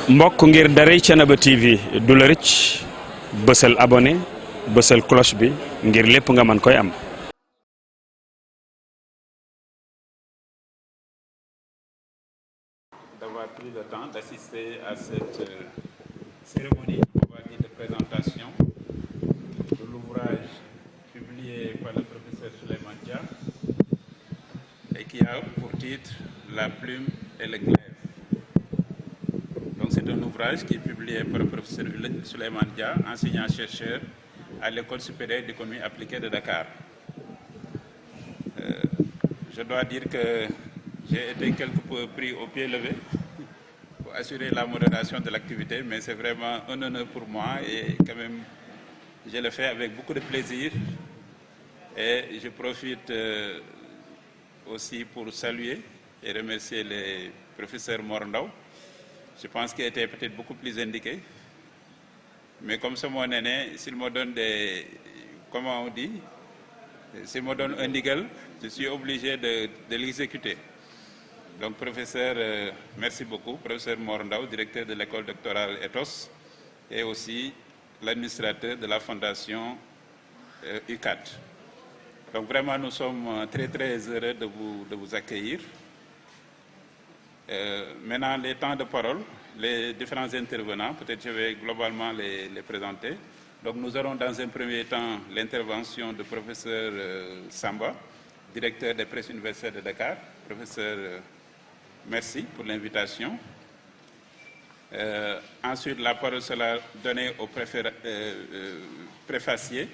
mbokk ngir daray Thiénaba TV du la rëcc bësal abonné bësal cloche bi ngir lépp nga mën koy am. D'avoir pris le temps d'assister à cette cérémonie, on va dire, de présentation de l'ouvrage publié par le professeur Souleymane Dia et qui a pour titre La plume et le glaive. Donc c'est un ouvrage qui est publié par le professeur Souleymane Dia, enseignant-chercheur à l'École supérieure d'économie appliquée de Dakar. Je dois dire que j'ai été quelque peu pris au pied levé pour assurer la modération de l'activité, mais c'est vraiment un honneur pour moi et quand même, je le fais avec beaucoup de plaisir. Et je profite aussi pour saluer et remercier les professeurs Mor Ndao. Je pense qu'il était peut-être beaucoup plus indiqué. Mais comme c'est mon aîné, s'il me donne des... Comment on dit? S'il me donne un niggle, je suis obligé de l'exécuter. Donc, professeur, merci beaucoup. Professeur Mor Ndao, directeur de l'école doctorale Ethos, et aussi l'administrateur de la fondation UCAD. Donc, vraiment, nous sommes très, très heureux de vous accueillir. Maintenant, les temps de parole, les différents intervenants, peut-être je vais globalement les présenter. Donc, nous aurons dans un premier temps l'intervention du professeur Samba, directeur des presses universitaires de Dakar. Professeur, merci pour l'invitation. Ensuite, la parole sera donnée au préfacier,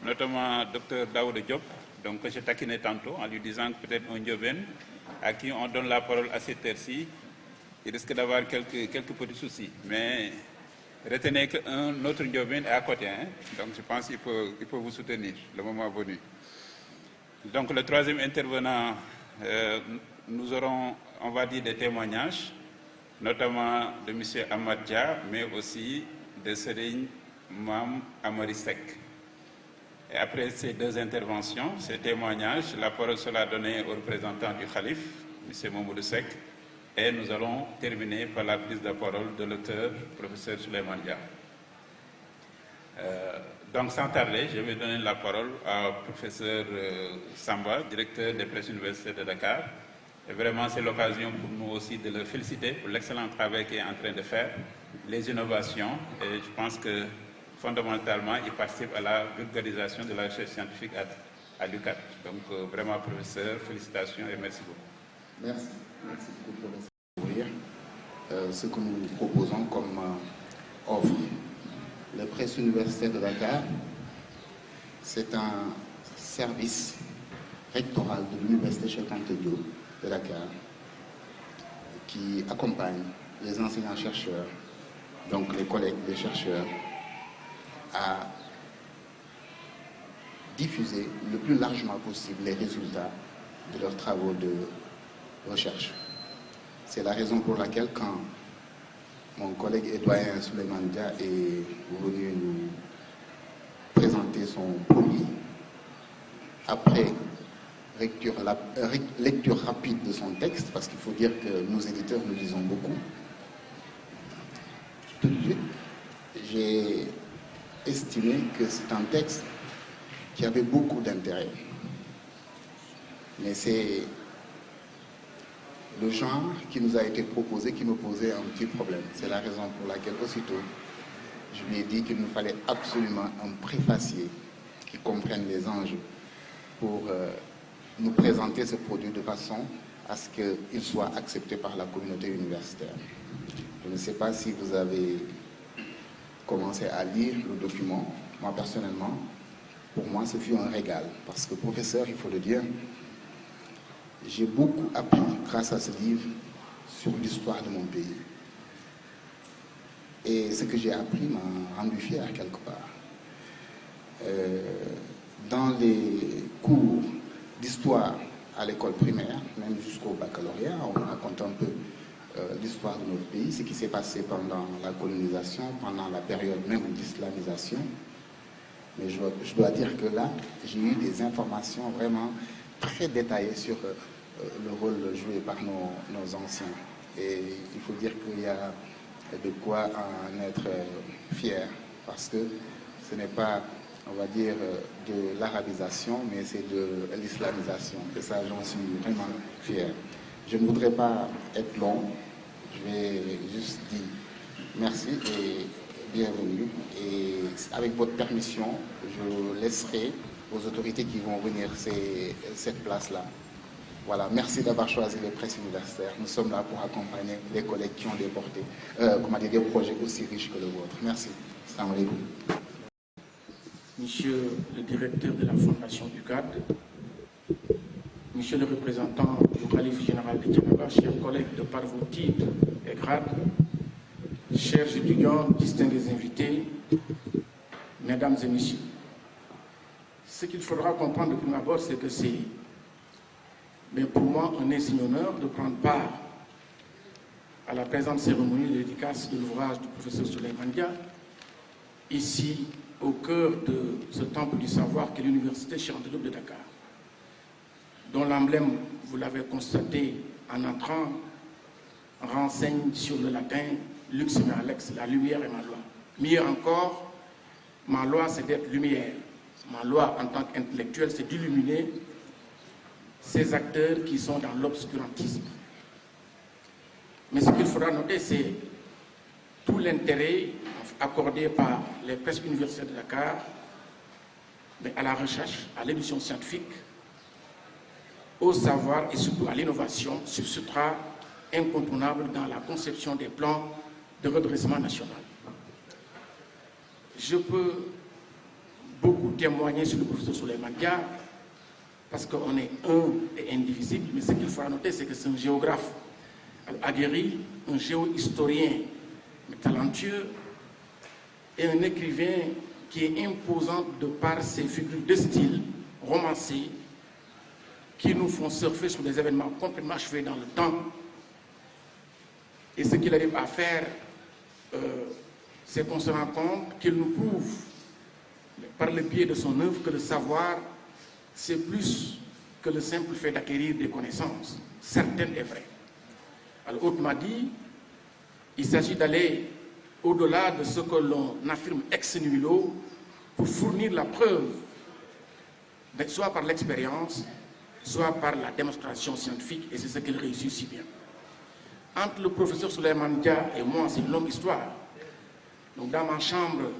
notamment Dr Daouda Diop, donc que j'ai taquiné tantôt en lui disant que peut-être un Diobène à qui on donne la parole à cette heure-ci, il risque d'avoir quelques petits soucis. Mais retenez qu'un autre Diobène est à côté, hein? Donc je pense qu'il peut vous soutenir le moment venu. Donc le troisième intervenant, nous aurons, on va dire, des témoignages, notamment de M. Ahmad Dia, mais aussi de Serigne Mam Amarisek. Et après ces deux interventions, ces témoignages, la parole sera donnée au représentant du Khalif, M. Mamoudou Sek, et nous allons terminer par la prise de parole de l'auteur, professeur Souleymane Dia. Donc sans tarder, je vais donner la parole au professeur Samba, directeur des presses universitaires de Dakar. Et vraiment, c'est l'occasion pour nous aussi de le féliciter pour l'excellent travail qu'il est en train de faire, les innovations, et je pense que fondamentalement, il participe à la vulgarisation de la recherche scientifique à l'UCAD. Donc vraiment, professeur, félicitations et merci beaucoup. Merci. Merci beaucoup, professeur. Ce que nous proposons comme offre. Le Presse universitaire de Dakar, c'est un service rectoral de l'Université Cheikh Anta Diop de Dakar qui accompagne les enseignants-chercheurs, donc les collègues des chercheurs, à diffuser le plus largement possible les résultats de leurs travaux de recherche. C'est la raison pour laquelle quand mon collègue et doyen Souleymane Dia est venu nous présenter son premier, après lecture rapide de son texte, parce qu'il faut dire que nous éditeurs, nous lisons beaucoup, tout de suite, j'ai estimé que c'est un texte qui avait beaucoup d'intérêt. Mais c'est le genre qui nous a été proposé qui me posait un petit problème. C'est la raison pour laquelle aussitôt, je lui ai dit qu'il nous fallait absolument un préfacier qui comprenne les enjeux pour nous présenter ce produit de façon à ce qu'il soit accepté par la communauté universitaire. Je ne sais pas si vous avez commencé à lire le document. Moi, personnellement, pour moi, ce fut un régal. Parce que, professeur, il faut le dire, j'ai beaucoup appris grâce à ce livre sur l'histoire de mon pays. Et ce que j'ai appris m'a rendu fier quelque part. Dans les cours d'histoire à l'école primaire, même jusqu'au baccalauréat, on raconte un peu l'histoire de notre pays, ce qui s'est passé pendant la colonisation, pendant la période même d'islamisation. Mais je dois dire que là, j'ai eu des informations vraiment très détaillées sur le rôle joué par nos anciens. Et il faut dire qu'il y a de quoi en être fier, parce que ce n'est pas, on va dire, de l'arabisation, mais c'est de l'islamisation. Et ça, j'en suis vraiment fier. Je ne voudrais pas être long. Je vais juste dire merci et bienvenue. Et avec votre permission, je laisserai aux autorités qui vont venir cette place-là. Voilà, merci d'avoir choisi les presses universitaires. Nous sommes là pour accompagner les collègues qui ont des projets aussi riches que le vôtre. Merci. Salam alaikum. Monsieur le directeur de la Fondation du CAD, Monsieur le représentant du Khalife général de Thiénaba, chers collègues de par vos titres et grades, chers étudiants, distingués invités, mesdames et messieurs, ce qu'il faudra comprendre de prime abord, c'est que c'est, mais pour moi, un insigne honneur de prendre part à la présente cérémonie de dédicace de l'ouvrage du professeur Souleymane Dia, ici au cœur de ce temple du savoir qu'est l'université Cheikh Anta Diop de Dakar, dont l'emblème, vous l'avez constaté en entrant, renseigne sur le latin lux et alex, la lumière et ma loi. Mieux encore, ma loi c'est d'être lumière. Ma loi en tant qu'intellectuel c'est d'illuminer ces acteurs qui sont dans l'obscurantisme. Mais ce qu'il faudra noter, c'est tout l'intérêt accordé par les presses universitaires de Dakar, mais à la recherche, à l'éducation scientifique, au savoir et surtout à l'innovation, substrat incontournable dans la conception des plans de redressement national. Je peux beaucoup témoigner sur le professeur Souleymane Dia, parce qu'on est un et indivisible, mais ce qu'il faut noter, c'est que c'est un géographe aguerri, un géohistorien talentueux et un écrivain qui est imposant de par ses figures de style romancées qui nous font surfer sur des événements complètement achevés dans le temps. Et ce qu'il arrive à faire, c'est qu'on se rend compte qu'il nous prouve par le biais de son œuvre que le savoir, c'est plus que le simple fait d'acquérir des connaissances, certaines et vraies. Alors, autrement dit, il s'agit d'aller au-delà de ce que l'on affirme ex nihilo pour fournir la preuve, soit par l'expérience, soit par la démonstration scientifique, et c'est ce qu'il réussit si bien. Entre le professeur Souleymane Dia et moi, c'est une longue histoire. Donc, dans ma chambre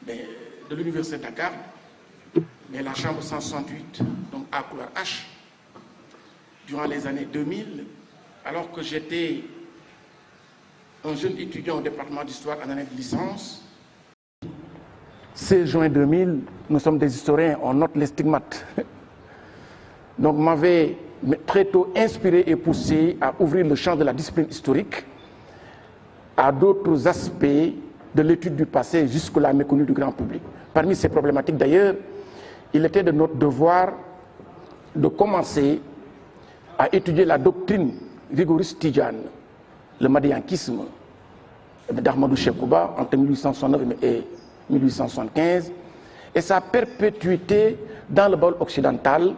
de l'université de Dakar, mais la chambre 168, donc à couleur H, durant les années 2000, alors que j'étais un jeune étudiant au département d'histoire en année de licence. 16 juin 2000, nous sommes des historiens, on note les stigmates. Donc m'avait très tôt inspiré et poussé à ouvrir le champ de la discipline historique à d'autres aspects de l'étude du passé jusque-là méconnus du grand public. Parmi ces problématiques d'ailleurs, il était de notre devoir de commencer à étudier la doctrine rigoriste tidjane, le madiankisme d'Ahmadou Chekouba entre 1869 et 1875, et sa perpétuité dans le Baol occidental,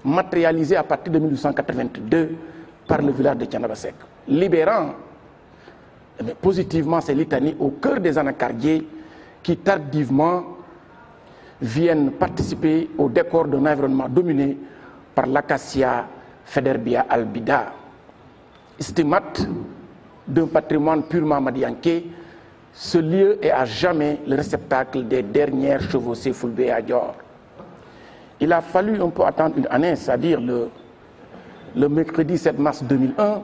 matérialisée à partir de 1882 par le village de Thiénaba Seck, libérant positivement ces litanies au cœur des anacardiers qui tardivement viennent participer au décor d'un environnement dominé par l'acacia Federbia albida, stigmate d'un patrimoine purement madianké. Ce lieu est à jamais le réceptacle des dernières chevauchées Fulbé à Dior. Il a fallu un peu attendre une année, c'est-à-dire le mercredi 7 mars 2001,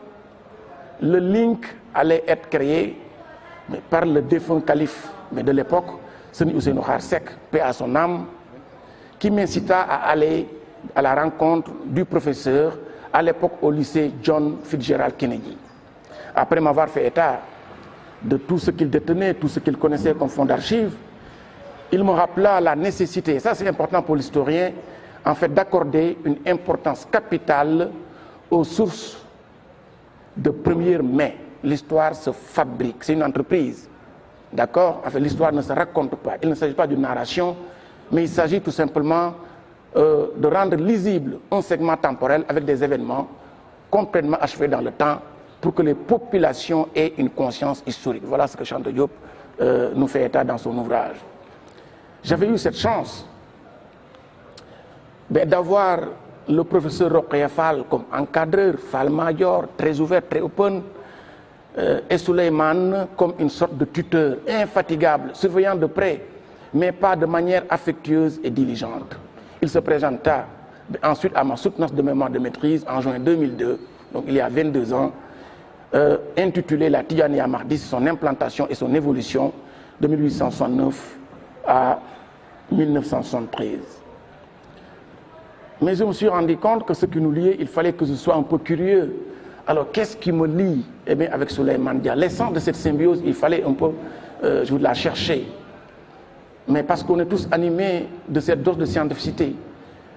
le link allait être créé par le défunt calife de l'époque, Seni Ousseynou Khar Seck, paix à son âme, qui m'incita à aller à la rencontre du professeur à l'époque au lycée John Fitzgerald Kennedy. Après m'avoir fait état de tout ce qu'il détenait, tout ce qu'il connaissait comme fonds d'archives, il me rappela la nécessité, ça c'est important pour l'historien, en fait d'accorder une importance capitale aux sources de première main. L'histoire se fabrique, c'est une entreprise. D'accord? En fait, l'histoire ne se raconte pas. Il ne s'agit pas d'une narration, mais il s'agit tout simplement de rendre lisible un segment temporel avec des événements complètement achevés dans le temps pour que les populations aient une conscience historique. Voilà ce que Cheikh Anta Diop nous fait état dans son ouvrage. J'avais eu cette chance d'avoir le professeur Rokhaya Fall comme encadreur, Fall Major, très ouvert, très open, et Souleymane comme une sorte de tuteur infatigable, surveillant de près, mais pas de manière affectueuse et diligente. Il se présenta ensuite à ma soutenance de mémoire de maîtrise en juin 2002, donc il y a 22 ans, intitulé La Tidjaniya Mahdiste, son implantation et son évolution de 1869 à 1973. Mais je me suis rendu compte que ce qui nous liait, il fallait que je sois un peu curieux. Alors, qu'est-ce qui me lie avec Souleymane Dia? L'essence de cette symbiose, il fallait un peu, je voulais la chercher. Mais parce qu'on est tous animés de cette dose de scientificité.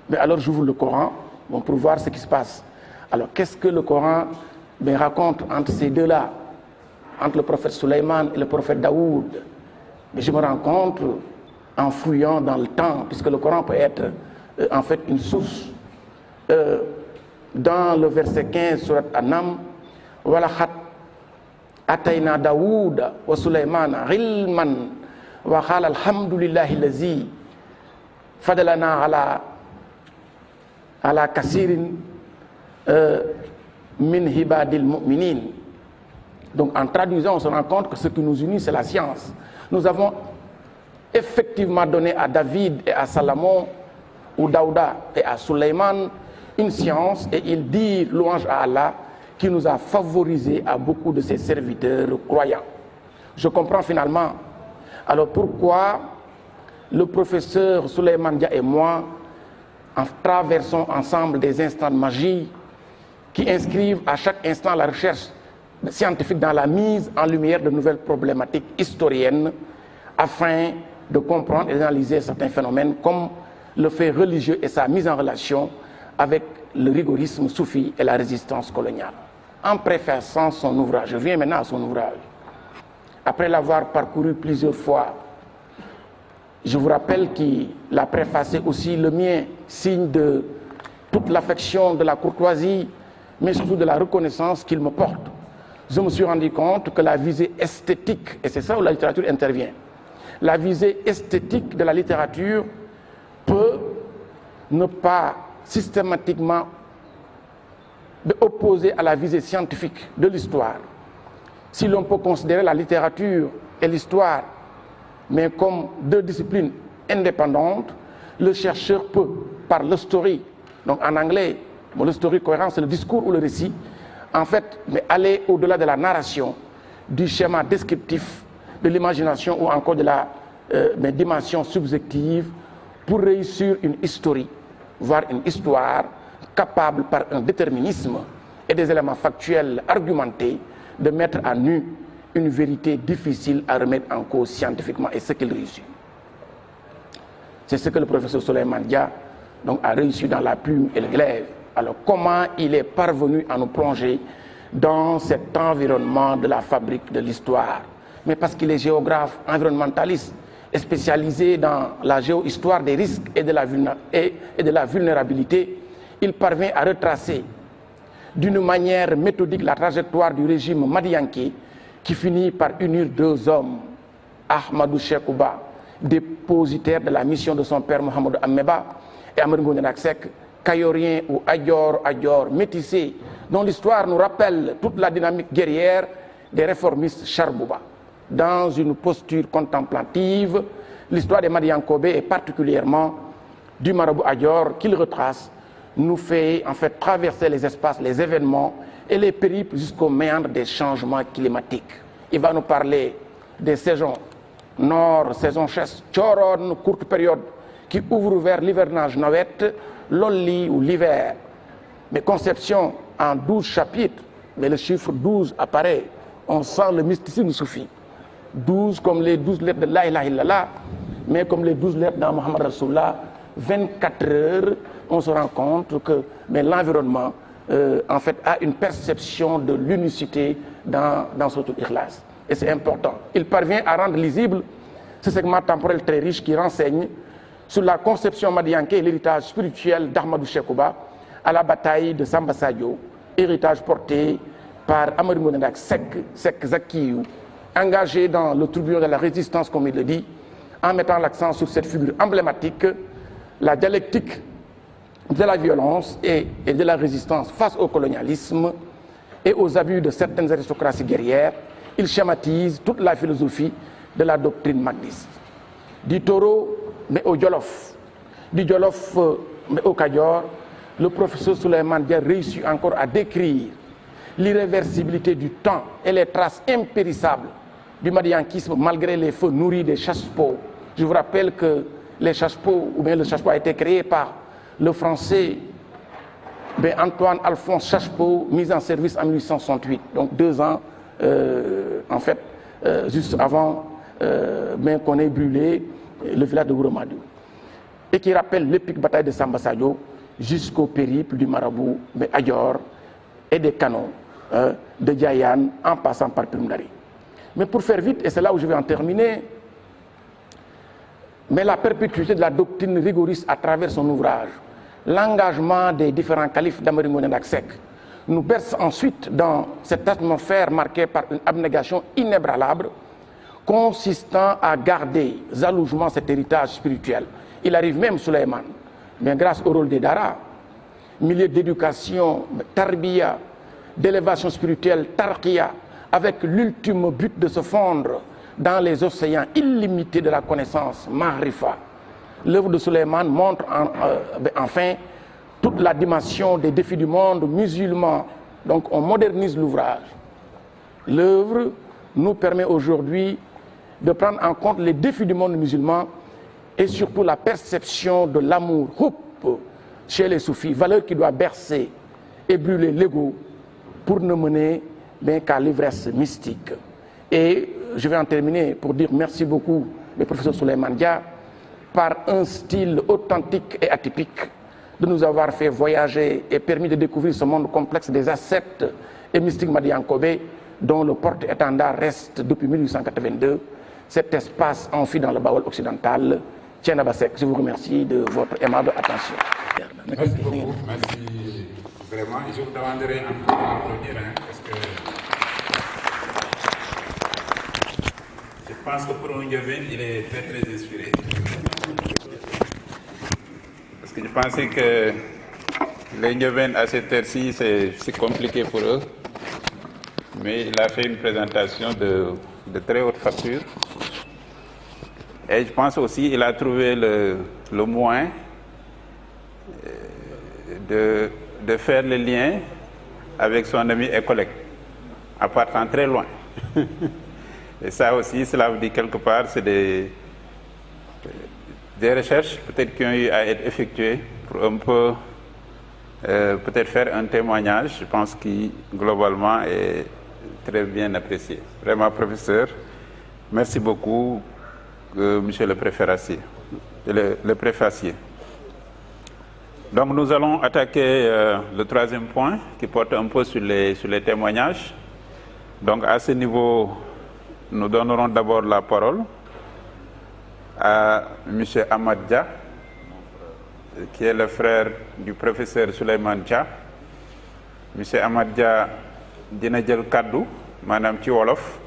Mais alors, j'ouvre le Coran pour voir ce qui se passe. Alors, qu'est-ce que le Coran raconte entre ces deux-là, entre le prophète Souleymane et le prophète Daoud? Mais je me rends compte, en fouillant dans le temps, puisque le Coran peut être en fait une source. Dans le verset 15, surat An-Nam, Walakhat Atayna Daoud wa Souleymana ilman wa qala alhamdulillahi lazi fadalana ala kasirin min hibadil mu'minin. Donc en traduisant, on se rend compte que ce qui nous unit, c'est la science. Nous avons effectivement donné à David et à Salomon, ou Daouda et à Souleymane, une science, et il dit louange à Allah qui nous a favorisés à beaucoup de ses serviteurs croyants. Je comprends finalement alors pourquoi le professeur Souleymane Dia et moi traversons ensemble des instants de magie qui inscrivent à chaque instant la recherche scientifique dans la mise en lumière de nouvelles problématiques historiennes afin de comprendre et d'analyser certains phénomènes comme le fait religieux et sa mise en relation avec le rigorisme soufi et la résistance coloniale. En préfaçant son ouvrage, je viens maintenant à son ouvrage, après l'avoir parcouru plusieurs fois, je vous rappelle qu'il a préfacé aussi le mien, signe de toute l'affection, de la courtoisie, mais surtout de la reconnaissance qu'il me porte. Je me suis rendu compte que la visée esthétique, et c'est ça où la littérature intervient, la visée esthétique de la littérature peut ne pas systématiquement opposer à la visée scientifique de l'histoire. Si l'on peut considérer la littérature et l'histoire, mais comme deux disciplines indépendantes, le chercheur peut, par le story, donc en anglais, le story cohérent, c'est le discours ou le récit, en fait, mais aller au-delà de la narration, du schéma descriptif, de l'imagination ou encore de la dimension subjective, pour réussir une historie, voire une histoire capable par un déterminisme et des éléments factuels argumentés de mettre à nu une vérité difficile à remettre en cause scientifiquement, et ce qu'il réussit. C'est ce que le professeur Souleymane Dia donc, a réussi dans la plume et le glaive. Alors comment il est parvenu à nous plonger dans cet environnement de la fabrique de l'histoire? Mais parce qu'il est géographe, environnementaliste, et spécialisé dans la géohistoire des risques et de la vulnérabilité, il parvient à retracer d'une manière méthodique la trajectoire du régime madianké qui finit par unir deux hommes, Ahmadou Chekouba, dépositaire de la mission de son père Mohamed Ameba, et Amadou Ngoné Lacsek, Kayorien ou Adjor, métissé, dont l'histoire nous rappelle toute la dynamique guerrière des réformistes Charbouba. Dans une posture contemplative, l'histoire des Madiankobé et particulièrement du marabout Adjor qu'il retrace nous fait en fait traverser les espaces, les événements et les périples jusqu'au méandre des changements climatiques. Il va nous parler des saisons nord, saison chasse, Choron, courte période qui ouvre vers l'hivernage Noët, Loli ou l'hiver. Mais conception en 12 chapitres, mais le chiffre 12 apparaît, on sent le mysticisme soufi. 12 comme les 12 lettres de La ilaha illallah, mais comme les 12 lettres dans Muhammad Rasulullah, 24 heures, on se rend compte que l'environnement en fait a une perception de l'unicité dans ce Ikhlas. Et c'est important. Il parvient à rendre lisible ce segment temporel très riche qui renseigne sur la conception madianké et l'héritage spirituel d'Ahmadou Chekouba à la bataille de Samba Sadio, héritage porté par Amary Ngoné Ndak Seck Zakiou, engagé dans le tourbillon de la résistance, comme il le dit, en mettant l'accent sur cette figure emblématique, la dialectique de la violence et de la résistance face au colonialisme et aux abus de certaines aristocraties guerrières. Il schématise toute la philosophie de la doctrine mahdiste. Du Toro, mais au Jolof, du Jolof, mais au Kayor, le professeur Souleymane Dia réussit encore à décrire l'irréversibilité du temps et les traces impérissables du madiankisme malgré les feux nourris des chasse-peaux. Je vous rappelle que les chasse-peaux, ou bien le chasse-peau a été créé par le français Antoine Alphonse Chachepeau, mis en service en 1868, donc 2 ans en fait, juste avant qu'on ait brûlé le village de Ouromadou, et qui rappelle l'épique bataille de Samba Sadio jusqu'au périple du marabout Ayor et des canons de Diayane en passant par Primdari. Mais pour faire vite, et c'est là où je vais en terminer, mais la perpétuité de la doctrine rigoriste à travers son ouvrage, l'engagement des différents califes d'Amary Ngoné Ndak Seck, nous berce ensuite dans cette atmosphère marquée par une abnégation inébranlable, consistant à garder jalousement cet héritage spirituel. Il arrive même, Souleymane, mais grâce au rôle des Dara, milieu d'éducation, tarbiya, d'élévation spirituelle, tarqiya, avec l'ultime but de se fondre dans les océans illimités de la connaissance, Mahrifa. L'œuvre de Souleymane montre enfin toute la dimension des défis du monde musulman. Donc on modernise l'ouvrage. L'œuvre nous permet aujourd'hui de prendre en compte les défis du monde musulman et surtout la perception de l'amour chez les soufis, valeur qui doit bercer et brûler l'ego pour ne mener qu'à l'ivresse mystique. Et je vais en terminer pour dire merci beaucoup au professeur Souleymane Dia par un style authentique et atypique de nous avoir fait voyager et permis de découvrir ce monde complexe des ascètes et mystiques madiankobé dont le porte-étendard reste depuis 1882 cet espace amphi dans le Baol occidental. Thiénaba Seck, je vous remercie de votre aimable attention. Merci beaucoup, merci vraiment. Et je vous demanderai encore d'applaudir, parce que je pense que pour un Ndiobène, il est très très inspiré. Parce que je pensais que les Ndiobènes à cette heure-ci, c'est compliqué pour eux. Mais il a fait une présentation de très haute facture. Et je pense aussi qu'il a trouvé le moyen de faire le lien avec son ami et collègue, en partant très loin. Et ça aussi, cela veut dire quelque part, c'est des recherches peut-être qui ont eu à être effectuées pour un peu peut-être faire un témoignage, je pense, qui globalement est très bien apprécié. Vraiment, professeur, merci beaucoup, monsieur le préfacier. Donc nous allons attaquer le 3e point qui porte un peu sur les témoignages. Donc à ce niveau, nous donnerons d'abord la parole à monsieur Ahmad Dia, qui est le frère du professeur Souleymane Dia. Monsieur Ahmad Dia dina jël kaddu manam ci wolof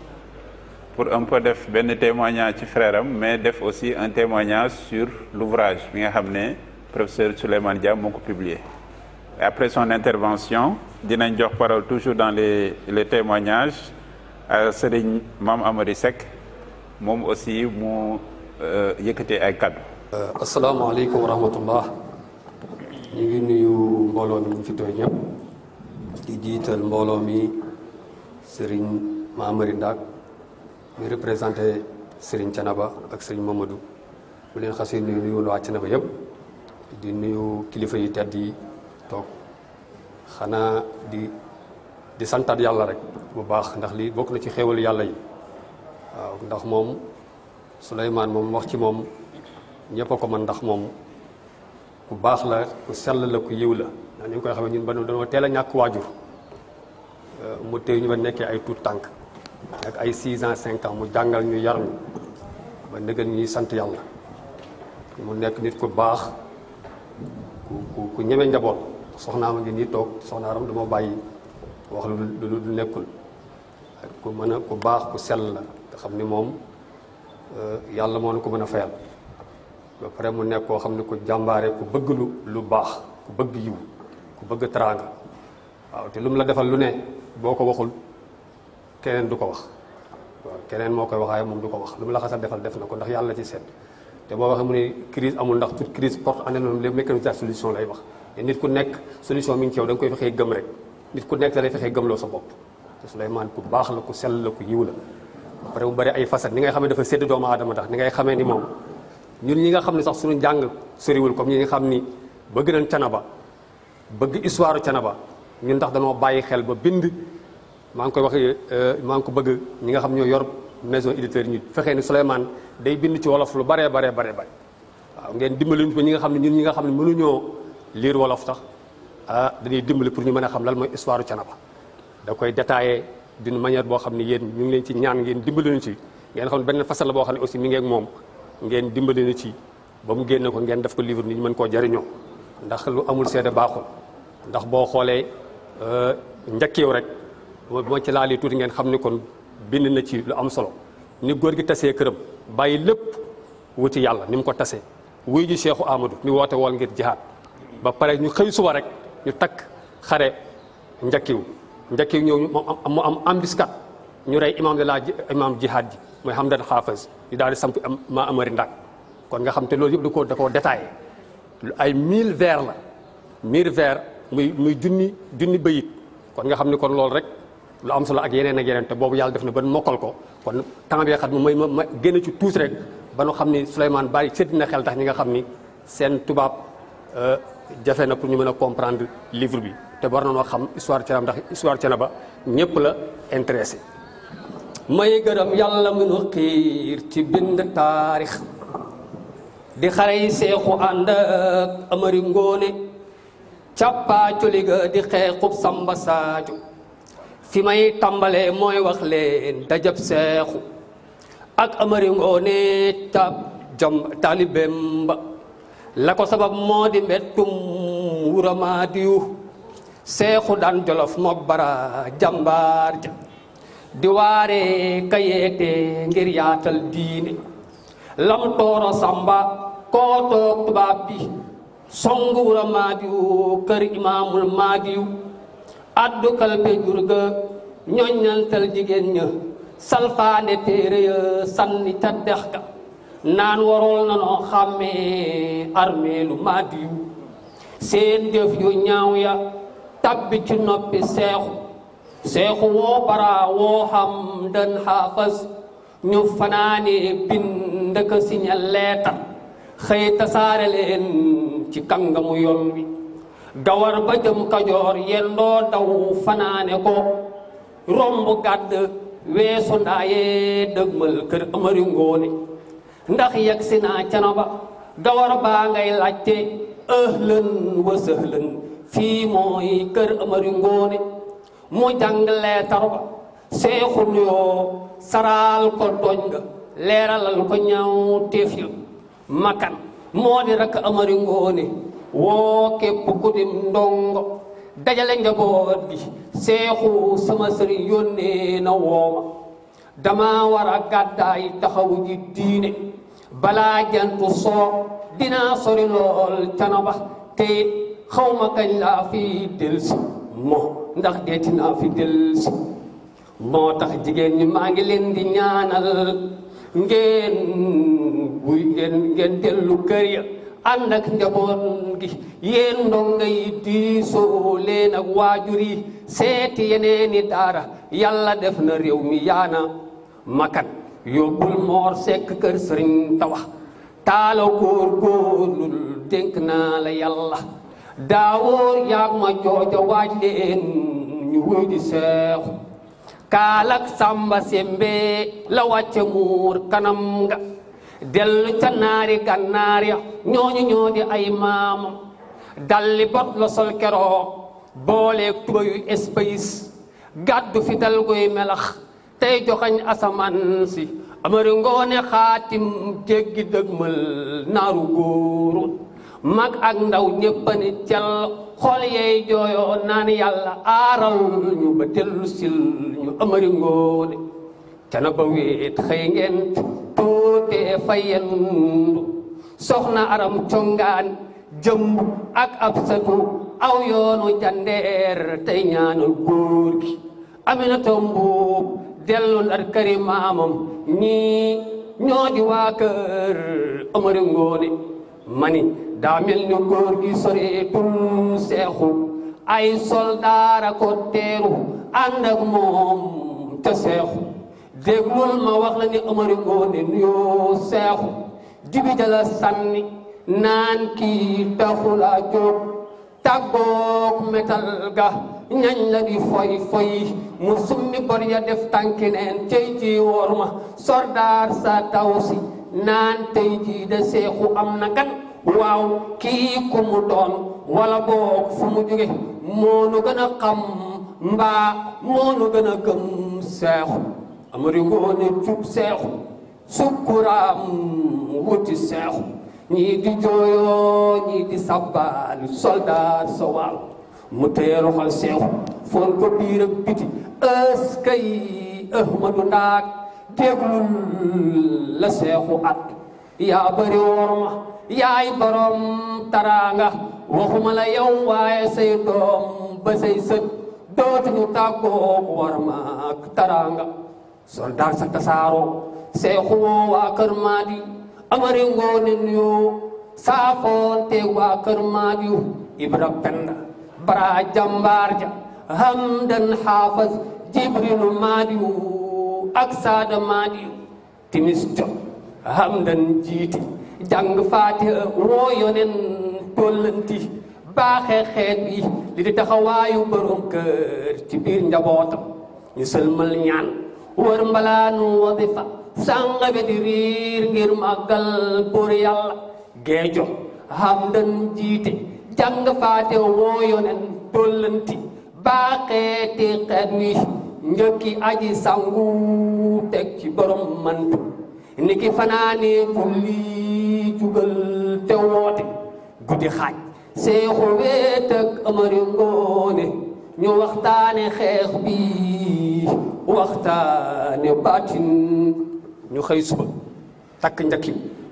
pour un peu def ben témoignage ci frère mais def aussi un témoignage sur l'ouvrage bi nga xamné professeur Souleymane Dia moko publié. Et après son intervention, dinañ jox parole toujours dans les témoignages à Serigne Mame Amary Seck mom aussi mu yëkëté ay kaddu. Assalamu alaykum wa rahmatullah. Ñu ngi nuyu mbolo mi fi toy ñep. Di jiital mbooloo mi Serigne Amary Ndak mi représenté Serigne Thiénaba ak Serigne Mamadou mu leen xasee nuyu waa Thiénaba yëpp di nuyu kilifa yi tedd yi toog xanaa di santaat yàlla rek bu baax ndax lii bokk na ci xéewalu yàlla yi waaw ndax moom Souleymane moom wax ci moom ñëpp a ko mën ndax moom ku baax la ku sell la ku yiw la ndax ñu ngi koy xamee ñun ba dañoo teel a ñàkk waajur mu téye ñu ba nekkee ay tuut tànk ak ay 6 ans 5 ans mu jàngal ñu yar ñu ba ndëgal ñuy sant yàlla mu nekk nit ku baax ku ñeme njaboot soxnaam a ngi nii toog soxnaaram dama bàyyi wax lu nekkul ku mën a ku baax ku sell la nga xam ni moom yàlla moo na ko mën a fayal ba pare mu nekk koo xam ne ku jàmbaare ku bëgg lu baax ku bëgg yiw ku bëgg teraanga waaw te lu mu la defal lu ne boo ko waxul keneen du ko wax waaw keneen moo koy waxaaye moom du ko wax lu mu la xasal defal def na ko ndax yàlla ci seet te boo waxee mu ne crise amul ndax toute crise porte en elle-même les mécanismes de solution lay wax te nit ku nekk solution mi ngi ci yow da nga koy fexee gëm rek nit ku nekk da lay fexee gëmloo sa bopp te Souleymane ku baax la ku sell la ku yiw la après mu bari ay facettes ni ngay xamee dafa sédd doomu aadama tax ni ngay xamee ni moom ñun ñi nga xam ne sax suñu njàng soriwul comme ñi nga xam ni bëgg nañ Thiénaba bëgg histoire Thiénaba ñun ndax dañoo bàyyi xel ba bind maa ngi koy wax maa ngi ko bëgg ñi nga xam ñoo yor maison éditeur ñu fexee ni Souleymane day bind ci wolof lu baree waaw ngeen dimbali ñu ñi nga xam ne ñun ñi nga xam ne mënuñoo lire wolof tax dañuy dimbali pour ñu mën a xam lan mooy histoire Thiénaba da koy détaillé d'une manière boo xam ne yéen ñu ngi leen ci ñaan ngeen dimbali ñu ci ngeen xam ne benn fasal la boo xam ne aussi mi ngi ak moom ngeen dimbali ñu ci ba mu génne ko ngeen def ko livre ni ñu mën koo jariñoo ndax lu amul seede baaxul ndax boo xoolee njëkkeew rek moo ci laal yi tuuti ngeen xam ni kon bind na ci lu am solo ni góor gi tasee këram bàyyi lépp wuti yàlla ni mu ko tasee wuy ji Cheikhu Amadou mi woote woon ngir jihaad ba pare ñu xëy suba rek ñu takk xare njëkkiw ñëw mu am embuscade ñu rey imam jihaad ji mooy Hamdan Hafiz ñu daal di samp ma amari ndak kon nga xam te loolu yëpp da koo détaillé ay 1000 vers la 1000 vers muy junni bayit kon nga xam ni kon loolu rek lu am solo ak yeneen te boobu yàlla def na ba mokkal ko kon temps bi xat ma génn ci tuuti rek ba nu xam ni Souleymane bàyyi sédd na xel tax ñi nga xam ni seen tubaab jafe na pour ñu mën a comprendre livre bi te war na noo xam histoire Thiénaba ndax histoire Thiénaba ñëpp la intéressé may gërëm yàlla mënu xiir ci bind taarix di xare yi seexu ànd ak Amari Ngoone càppaaculi ga di xeexub Samba Sadio fi may tàmbalee mooy wax leen dajab seexu ak Amari Ngoone tab jam taalibeem ba la ko sabab moo di mbettum Wuramaadiyu seexu daan Jolof mook bara jàmbaar ja di waare kayeete ngir yaatal diine lam tooro Samba koo toog tubaab bi song Wuramaadiyu kër imaamul Maadiyu addu kalpe jurga ñoññantal jigéen ña salfaane téere ya sànni ca dex ga naan warool na noo xàmmee armeelu Maadiyu seen jëf yu ñaaw ya tabbi ci noppi seexu woo bara woo Hamdan Hafiz ñu fanaane bind ka siña leetar xëy tasaare leen ci kàngamu yoon wi gawar ba jëm Kajoor yendoo daw fanaane ko romb gàdd weesu ndaaye dëgmal kër Amari Ngoone ndax yegg si naa Thiénaba gawar baa ngay laajte ahlan wa sahlan fii mooy kër Amari Ngoone mu jàng leetar ba seexu nuyoo saraal ko tooñ nga leeralal ko ñaaw téef ya makan moo di rek Amari Ngoone woo képp ku dim ndongo dajale njaboot gi seexu sama sëriñ yónnee na wooma dama war a gàddaay taxawu ji diine balaa jantu soo dinaa sori lool Thiénaba te it xawma kañ laa fi delsi ndax deeti naa fi delsi moo tax jigéen ñi maa ngi leen di ñaanal ngeen dellu kër ya ànd ak njaboot gi yéen ndongo yi diisoo leen ak waajur yi seeti yeneeni daara yàlla def na réew mi yaana makan yóbbul Moor Sekk kër sëriñ Tawa taala góorgóorlul dénk naa la yàlla daawóor yaag ma jooja waaj leen ñu wuy di seexu kaalak Samba Sembe la wàcce muur kanam nga dellu ca naari gànnaar ya ñooñu ñoo di ay maamam dalli bot la sol keroog booleeg tuba yu espace gàddu fi dal guy melax tey joxañ asamaan si Amari Ngoone xaatim jéggi dëgmal naaru góoru mag ak ndaw ñëpp ni cel xol yey jooyoo naan yàlla aaral ñu ba dellu sil ñu Amari Ngoone cana ba wéet xëy ngeen tuutee fayendu soxna aram congaan jëmb ak ab satu aw yoonu jandeer tey ñaanal góor gi Aminata Mbuub dellu Ndar këri maamam ñii ñoo di waa kër Amari Ngoone mani daa mel ni góor gi soreetul seexu ay soldaara ko teeru ànd ak moom te seexu déglul ma wax la ni Amari Ngoone nuyoo seexu dibi jala sànni naan kii taxula jóg tàggoog metal ga ñañ la di foy foy mu summi bor ya def tànki neen tey ji woor ma soldaar sa taw si naan tey ji de seexu am na gan waaw kii ku mu doon wala boog fu mu jóge moo nu gën a xam mbaa moo nu gën a gëm seexu Amari Ngoone jub seexu sukkuraam wuti seexu ñii di jooyoo ñii di sabbal soldaar sa waaw mu teeru xal seexu foon ko biir ak biti ëskay Ahmadu Ndaak déglul la seexu at yaa bari worma yaay borom taraanga waxuma la yow waaye say doom ba say sët dootuñu tàggoo worma ak taraanga soldaar sa tasaaroo seexu woo waa kër Maadi Amari Ngoone nuyoo saafoonte waa kër Maadi Ibra Penda bara jàmbaar ja Hamdan Haafaz Jibrilu Maadi ak Saada Maadi timis jot Hamdan jiiti jàng Faatiha woo yonen tollanti baaxee xeet bi li di taxawaayu borom kër ci biir njabootam ñu sëlmal ñaan wër mbalaanu wadifa sanga be di riir ngir màggal buur yàlla geejo Hamdan jiite jàng Faatiha woo yonen tollanti baaxeeti xeet wi njëkki aji sangu teg ci borom mantu niki fanaane julli jugal te woote guddi xaaj seexu weet ak Amari Ngoone ñu waxtaane xeex bi waxtaane baatin ñu xëy suba takk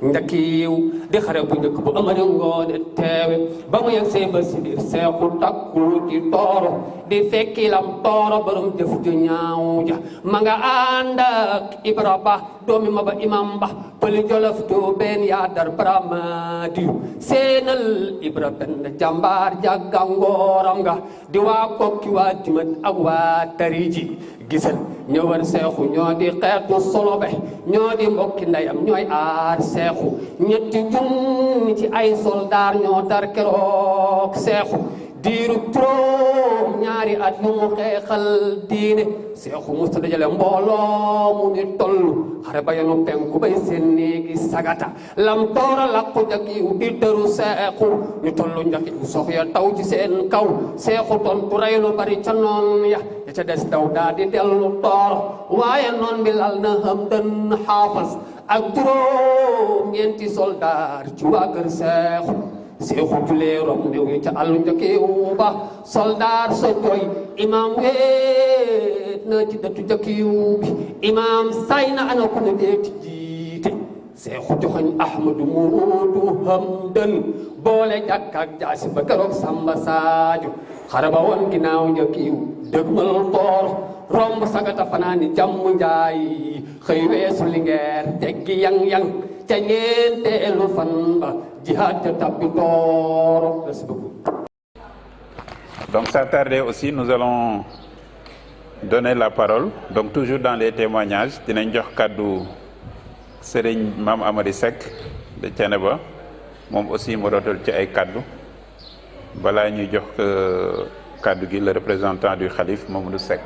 njakkiw di xare bu njëkk bu Amari Ngoone teewe ba mu yegg see ba si biir seexu takku ci tooro di fekki lam tooro borom jëf ju ñaaw ja ma nga ànd ak Ibra Ba doomi ma ba imam ba pëli jolof du benn yaa dar Bramadiyu seenal Ibra benn jàmbaar jàggangooram nga di waa kokki waa dimat ak waa tariji gisal ñëwal seexu ñoo di xeetu solobe ñoo di mbokki ndeyam ñooy aar seexu ñetti junni ci ay soldaar ñoo dar keroog seexu diiru juróom ñaari at yu mu xeexal diine seexu musta dajale mbooloo mu ni toll xare ba yenu penku bay seen néegi sagata lam toora laqu jakiw di tëru seexu ñu tollu njakiw sox ya taw ci seen kaw seexu tontu rey lu bari ca noon ya ca des daw daa di dellu toor waaye noon bi lal na Hamdan Haafaz ak juróom ñeenti soldaar ci waa kër seexu seexu julee rom néew yi ca àllu njakiw ba soldaar sa jooy imaam weet na ci dëttu njakiw bi imaam say na ana ku ne deeti jiite seexu joxoñ Ahmadu Muudu Hamdan boole jàkk ak jaasi ba keroog Samba Sadio xare ba woon ginnaaw njakiw dëgmal toor romb sagata fanaani jàmm njaay xëy weesu Linguère teggi yang-yang ca ñeenteelu fan ba jihaad ca tabbi tooro. Merci beaucoup. Donc sans tarder aussi nous allons donner la parole donc toujours dans les témoignages dinañ jox kàddu Serigne Mame Amary Seck de Thiénaba moom aussi mu rotal ci ay kàddu balaa ñuy jox kàddu gi le représentant du khalife Mamadou Seck.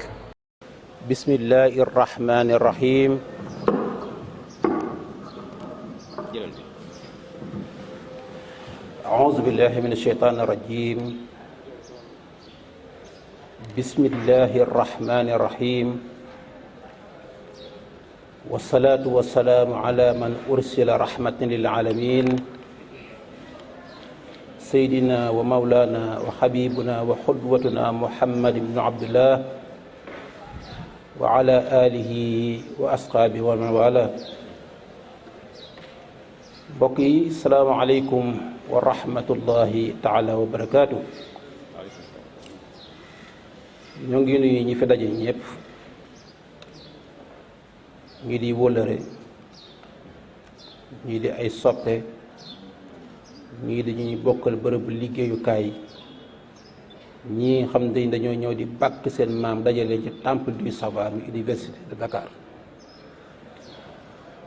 Bismillahi rahmani rahim. A'udhu billahi minash shaitanir rajim. Bismillahi rahmani rahim. Wassalatu wassalamu ala man ursila rahmatan lil alamin سيدنا ومولانا وحبيبنا وحدوتنا محمد بن عبد الله وعلى آله وأصحابه ومن والاه. mbokk yi salaamaaleykum wa rahmatullahi taala wa barakaatu. ñoo ngi nuyu ñi fi daje ñëpp, ñii di wóllëre, ñii di ay soppe, ñii di ñuy bokkal bërëbu liggéeyukaay, ñii xam ne dañoo ñëw di bàkk seen maam dajale ci temple du savoir mu université de Dakar.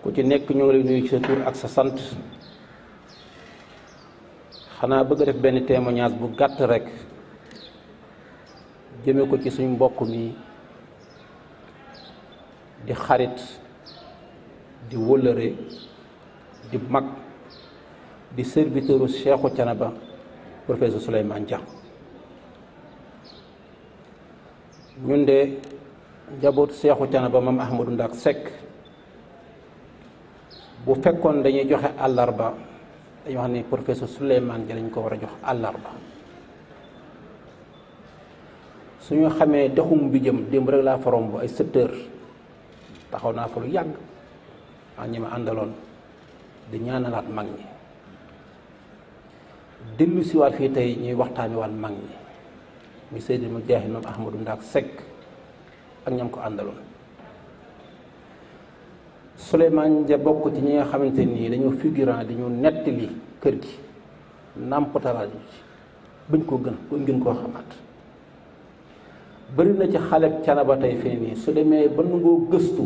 ku ci nekk ñoo ngi lay nuyu ci sa tur ak sa sant. xanaa bëgg a def benn témoignage bu gàtt rek jëme ko ci suñu mbokk mi di xarit, di wëllëre, di mag, di serviteuru Cheikhou Thiénaba professeur Souleymane Dia. ñun de njabootu Cheikhou Thiénaba Mame Ahmadou Ndack Seck bu fekkoon dañuy joxe àllarba dañu wax ni professeur Souleymane Dia lañ ko war a jox àllarba. suñu xamee doxum bi jëm démb rek laa forom bu ay 7 heures taxaw naa fa lu yàgg ak ñi ma àndaloon di ñaanalaat mag ñi. dellu siwaat fii tey ñuy waxtaani waat mag ñi muy Seydi Mujahid Mame Ahmadou Ndack Seck ak ñam ko àndaloon. Souleymane Dia bokk ci ñi nga xamante nii dañoo figurant di ñu nettali kër gi nàmpatalaat ñu ci bañ koo gën koo xamaat. bëri na ci xale Thiénaba tey fii nii su demee ba nangoo gëstu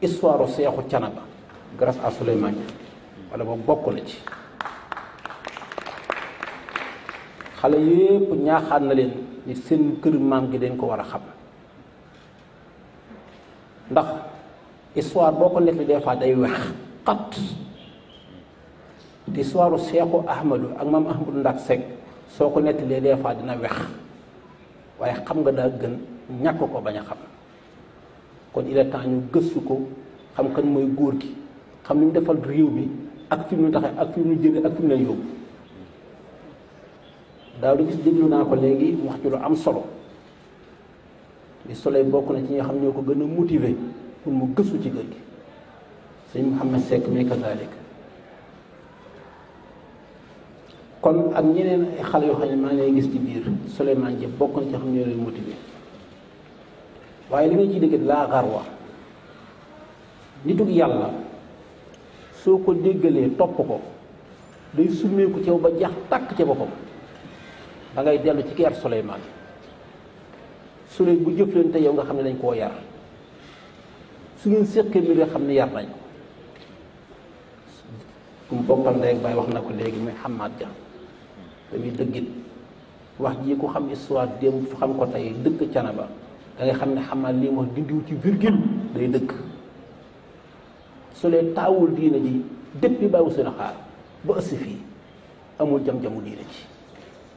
histoire Seexu Thiénaba grâce à Souleymane Dia wala moom bokk na ci. xale yépp ñaaxaat na leen ni seen kër maam gi dañ ko war a xam, ndax histoire boo ko nettali des fois day wex xat. te histoire Seexu Ahmadou ak Mame Ahmadou Ndack Seck soo ko nettalee des fois dina wex, waaye xam nga daa gën ñàkk ko bañ a xam. kon il est temps ñu gëstu ko, xam kan mooy góor gi, xam ni mu defal réew mi ak fi mu taxee ak fi mu jëlee ak fi mu leen yóbbu. daaw di gis déglu naa ko léegi mu wax ci lu am solo li Soleil bokk na ci ñi nga xam ñoo ko gën a motiver pour mu gëstu ci kër gi. sëñ Mouhamed Seck mais kazalik. kon ak ñeneen ay xale yoo xam ne maa ngi lay gis ci biir Souleymane Dia bokk na ci xam ñoo leen motiver. waaye li nga ciy dégg laa xarwa nitug yàlla soo ko déggalee topp ko day summeeku ci yow ba jeex tàkk ca boppam. da ngay dellu ci keer Souleymane bu jëflante yow nga xam ne dañ koo yar, su ngeen séqee mbir nga xam ne yar nañ ko. ku mu bokkal ndey ak baay wax na ko léegi muy Hamad Dia dañuy dëggit wax ji ku xam histoire démb xam ko tey dëkk Thiénaba da ngay xam ne Hamad lii wax dindiwu ci virgule day dëkk. Souley taawul diina ji depuis bàyyiwu seen xaar ba ëssi fii amul jam-jamu diina ji.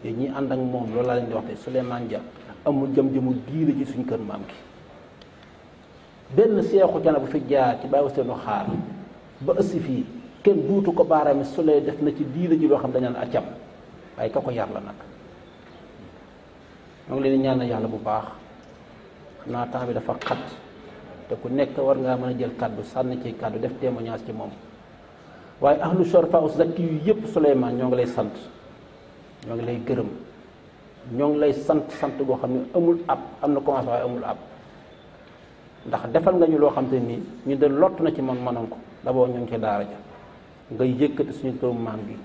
yéen ñi ànd ak moom loolu laa leen di wax te Souleymane Dia amul jëm-jëmu diine ci suñ kër maam gi. benn Seexu Thiénaba bu fi jaar ci bàyyi seenu xaar ba ëssi fii kenn duutu ko baaraami Souley def na ci diine ji loo xam dañu naan accam, waaye ka ko yar la nag. ñoo ngi leen di ñaanal yàlla bu baax. xam naa temps bi dafa xat te ku nekk war ngaa mën a jël kàddu sànni ci kàddu def témoignage ci moom, waaye ahlu sharafa zakki yu yëpp Souleymane ñoo ngi lay sant. ñoo ngi lay gërëm, ñoo ngi lay sant goo xam ne amul ab, am na commencé waaye amul ab, ndax defal nga ñu loo xam te nii ñu de lott na ci mënoon ko. d'abord ñu ngi ci daara ja nga yëkkati suñu këru maam gi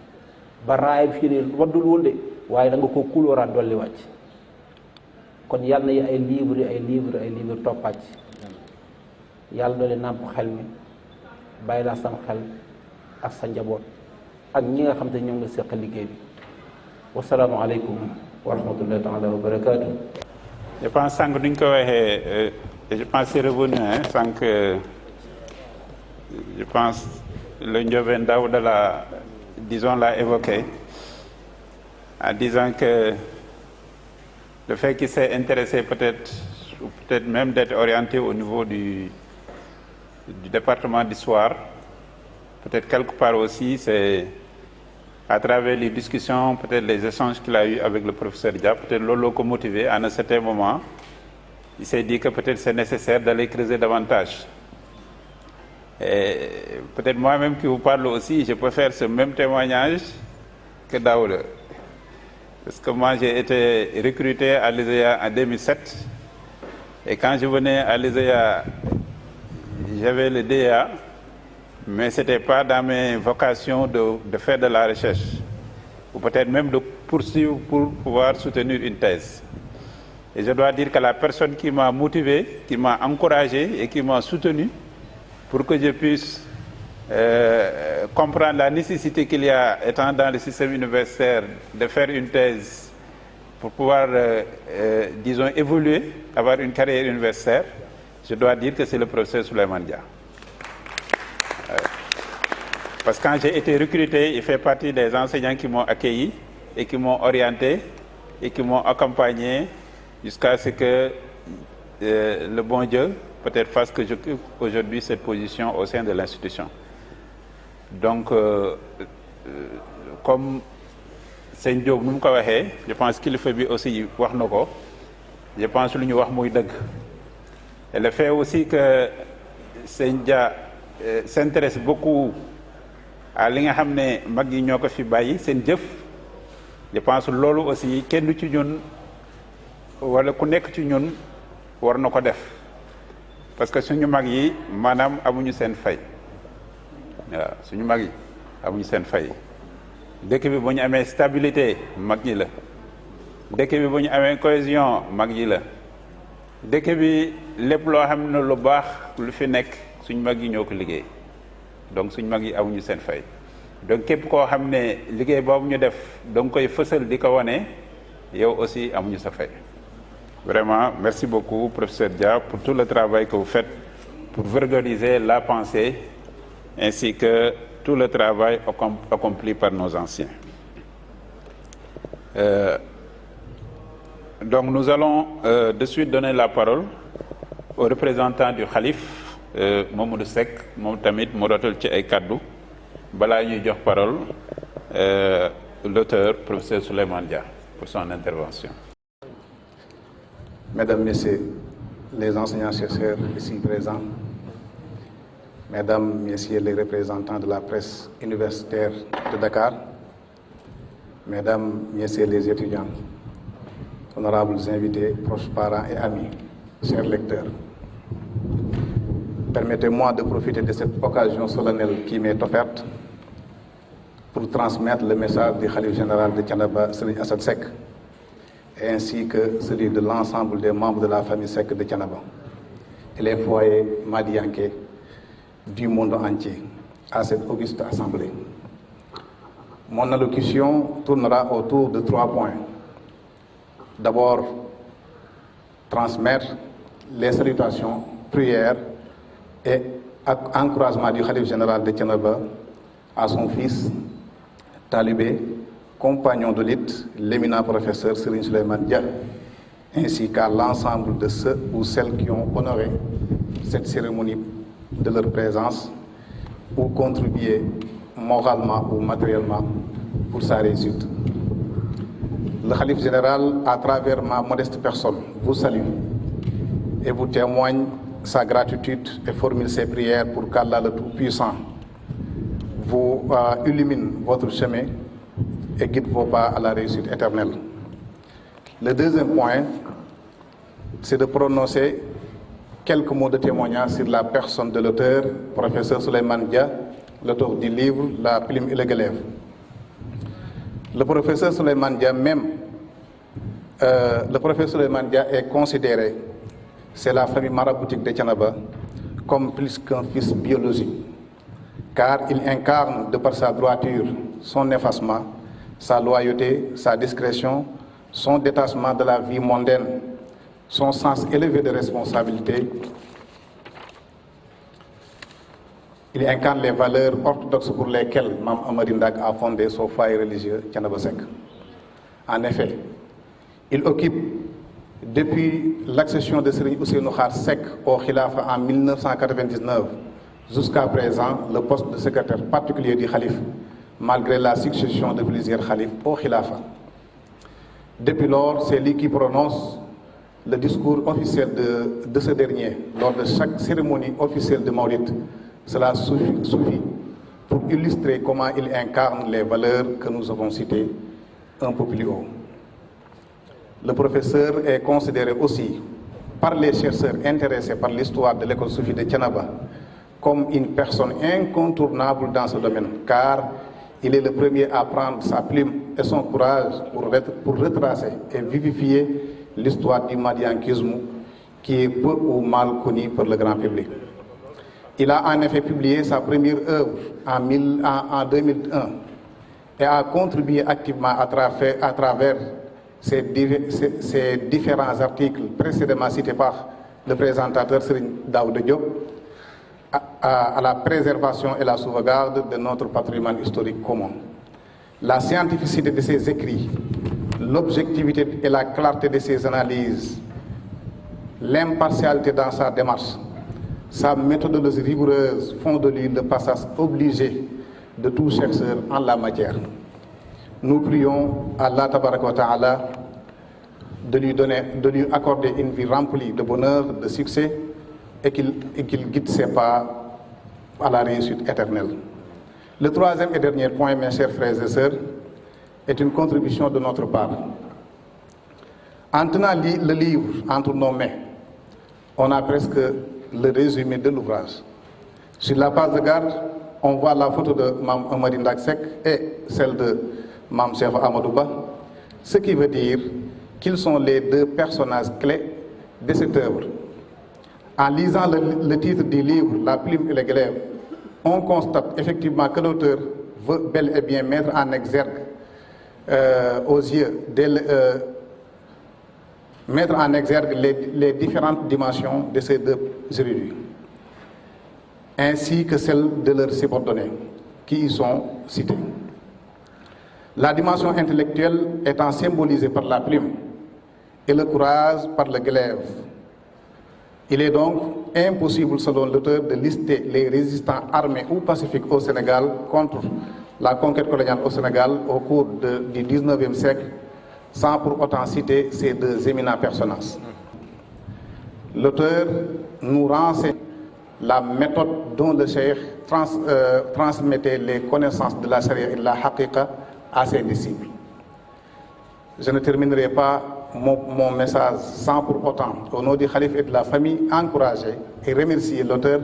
ba raay bi fii nii waddul woon de, waaye da nga ko kulóoraat dolli wàcc. kon yàlla na yi ay livre toppaat ci yàlla doole nàmp xel mi bàyyi laa sam xel ak sa njaboot ak ñi nga xam te ñoom nga seq liggéey bi. wasalaamu aleykum wa rahmatullahi taala wa barakaatu. je pense sànq duñ ko waxee je pense c'est revenu sànq je pense le Ndiobène Daouda l'a évoqué en disant que le fait qu'il s'est intéressé peut-être même d'être orienté au niveau du département d'histoire, peut-être quelque part aussi c'est à travers les discussions, peut-être les échanges qu'il a eu avec le professeur Dia, peut-être Lolo ko motivé à un certain moment, il s'est dit que peut-être c'est nécessaire d'aller creuser davantage. Et peut-être moi-même qui vous parle aussi, je peux faire ce même témoignage que Daoud. Parce que moi, j'ai été recruté à l'ISEA en 2007. Et quand je venais à l'ISEA, j'avais le DEA, mais ce n'était pas dans mes vocations de faire de la recherche, ou peut-être même de poursuivre pour pouvoir soutenir une thèse. Et je dois dire que la personne qui m'a motivé, qui m'a encouragé et qui m'a soutenu pour que je puisse comprendre la nécessité qu'il y a, étant dans le système universitaire, de faire une thèse pour pouvoir, disons, évoluer, avoir une carrière universitaire, je dois dire que c'est le professeur Souleymane Dia. Parce que quand j'ai été recruté, il fait partie des enseignants qui m'ont accueilli et qui m'ont orienté et qui m'ont accompagné jusqu'à ce que le bon Dieu peut-être fasse que j'occupe aujourd'hui cette position au sein de l'institution. Donc, comme Seigne Diop nous ko waxé, je pense qu'il fait aussi wax nako. Je pense lu ñu wax moy deug. Et le fait aussi que Seigne Dia s'intéresse beaucoup à li nga xamné mag yi ñoko fi bayyi seen jëf. Je pense lolu aussi kenn ci ñun wala ku nekk ci ñun war na ko def. Parce que suñu mag yi manam amuñu seen fay. Waaw suñu mag yi amuñu seen fay. Dëkk bi bu ñu amee stabilité mag ñi la. Dëkk bi bu ñu amee cohésion mag yi la. Dëkk bi lépp loo xam ne lu baax lu fi nekk suñu mag yi ñoo ko liggéey. Donc suñu mag yi amuñu seen fay. Donc képp koo xam ne liggéey boobu ñu def danga koy fësal di ko wane yow aussi amuñu sa fay. Vraiment, merci beaucoup, professeur Dia, pour tout le travail que vous faites pour vulgariser la pensée ainsi que tout le travail accompli par nos anciens. Donc nous allons de suite donner la parole au représentant du Khalif, Mamadou Seck, moom tamit mu rotal ci ay kaddu balaa ñuy jox parole l'auteur, professeur Souleymane Dia, pour son intervention. Mesdames, Messieurs les enseignants-chercheurs ici présents, Mesdames, Messieurs les représentants de la presse universitaire de Dakar, Mesdames, Messieurs les étudiants, honorables invités, proches parents et amis, chers lecteurs, permettez-moi de profiter de cette occasion solennelle qui m'est offerte pour transmettre le message du Khalife général de Thiénaba, Serigne Assane Seck, ainsi que celui de l'ensemble des membres de la famille Seck de Thiénaba et les foyers madiankés du monde entier à cette auguste assemblée. Mon allocution tournera autour de 3 points. D'abord, transmettre les salutations, prières et encouragement du Khalife général de Thiénaba à son fils, talibé, compagnon de lutte, l'éminent professeur Serigne Souleymane Dia, ainsi qu'à l'ensemble de ceux ou celles qui ont honoré cette cérémonie de leur présence ou contribué moralement ou matériellement pour sa réussite. Le Khalife général, à travers ma modeste personne, vous salue et vous témoigne sa gratitude et formule ses prières pour qu'Allah le Tout-Puissant vous illumine votre chemin et guide vos pas à la réussite éternelle. Le deuxième point, c'est de prononcer quelques mots de témoignage sur la personne de l'auteur, professeur Souleymane Dia, l'auteur du livre La Plume et le Glaive. Le professeur Souleymane Dia est considéré, c'est la famille maraboutique de Thiénaba, comme plus qu'un fils biologique, car il incarne, de par sa droiture, son effacement, sa loyauté, sa discrétion, son détachement de la vie mondaine, son sens élevé de responsabilité. Il incarne les valeurs orthodoxes pour lesquelles Mame Amary Ndak a fondé son foyer religieux Thiénaba Seck. En effet, il occupe, depuis l'accession de Serigne Ousseynou Khar Seck au Khilafa en 1999 jusqu'à présent, le poste de secrétaire particulier du Khalife malgré la succession de plusieurs khalifes au khilafa. Depuis lors, c'est lui qui prononce le discours officiel de ce dernier lors de chaque cérémonie officielle de Maulid. Cela suffit pour illustrer comment il incarne les valeurs que nous avons citées un peu plus haut. Le professeur est considéré aussi par les chercheurs intéressés par l'histoire de l'école soufie de Thiénaba comme une personne incontournable dans ce domaine, car il est le premier à prendre sa plume et son courage pour retracer et vivifier l'histoire du madiankisme qui est peu ou mal connue par le grand public. Il a en effet publié sa première œuvre en 2001 et a contribué activement à travers ces différents articles précédemment cités par le présentateur Serigne Daouda Diop à la préservation et la sauvegarde de notre patrimoine historique commun. La scientificité de ses écrits, l'objectivité et la clarté de ses analyses, l'impartialité dans sa démarche, sa méthodologie rigoureuse font de lui le passage obligé de tout chercheur en la matière. Nous prions Allah Tabaraka wa Ta'ala de lui accorder une vie remplie de bonheur, de succès et qu'il guide ses pas à la réussite éternelle. Le troisième et dernier point, mes chers frères et sœurs, est une contribution de notre part. En tenant le livre entre nos mains, on a presque le résumé de l'ouvrage. Sur la page de garde, on voit la photo de Mme Amari Ndak Seck et celle de Mme Cheikh Amadou Ba, ce qui veut dire qu'ils sont les deux personnages clés de cette œuvre. En lisant le titre du livre, La plume et le glaive, on constate effectivement que l'auteur veut bel et bien mettre en exergue mettre en exergue les différentes dimensions de ces deux érudits, ainsi que celles de leurs subordonnés, qui y sont cités. La dimension intellectuelle étant symbolisée par la plume et le courage par le glaive. Il est donc impossible, selon l'auteur, de lister les résistants armés ou pacifiques au Sénégal contre la conquête coloniale au Sénégal au cours du 19e siècle, sans pour autant citer ces deux éminents personnages. L'auteur nous renseigne la méthode dont le cheikh transmettait les connaissances de la charia et de la haqiqa à ses disciples. Je ne terminerai pas mon message sans pour autant, au nom du khalife et de la famille, encourager et remercier l'auteur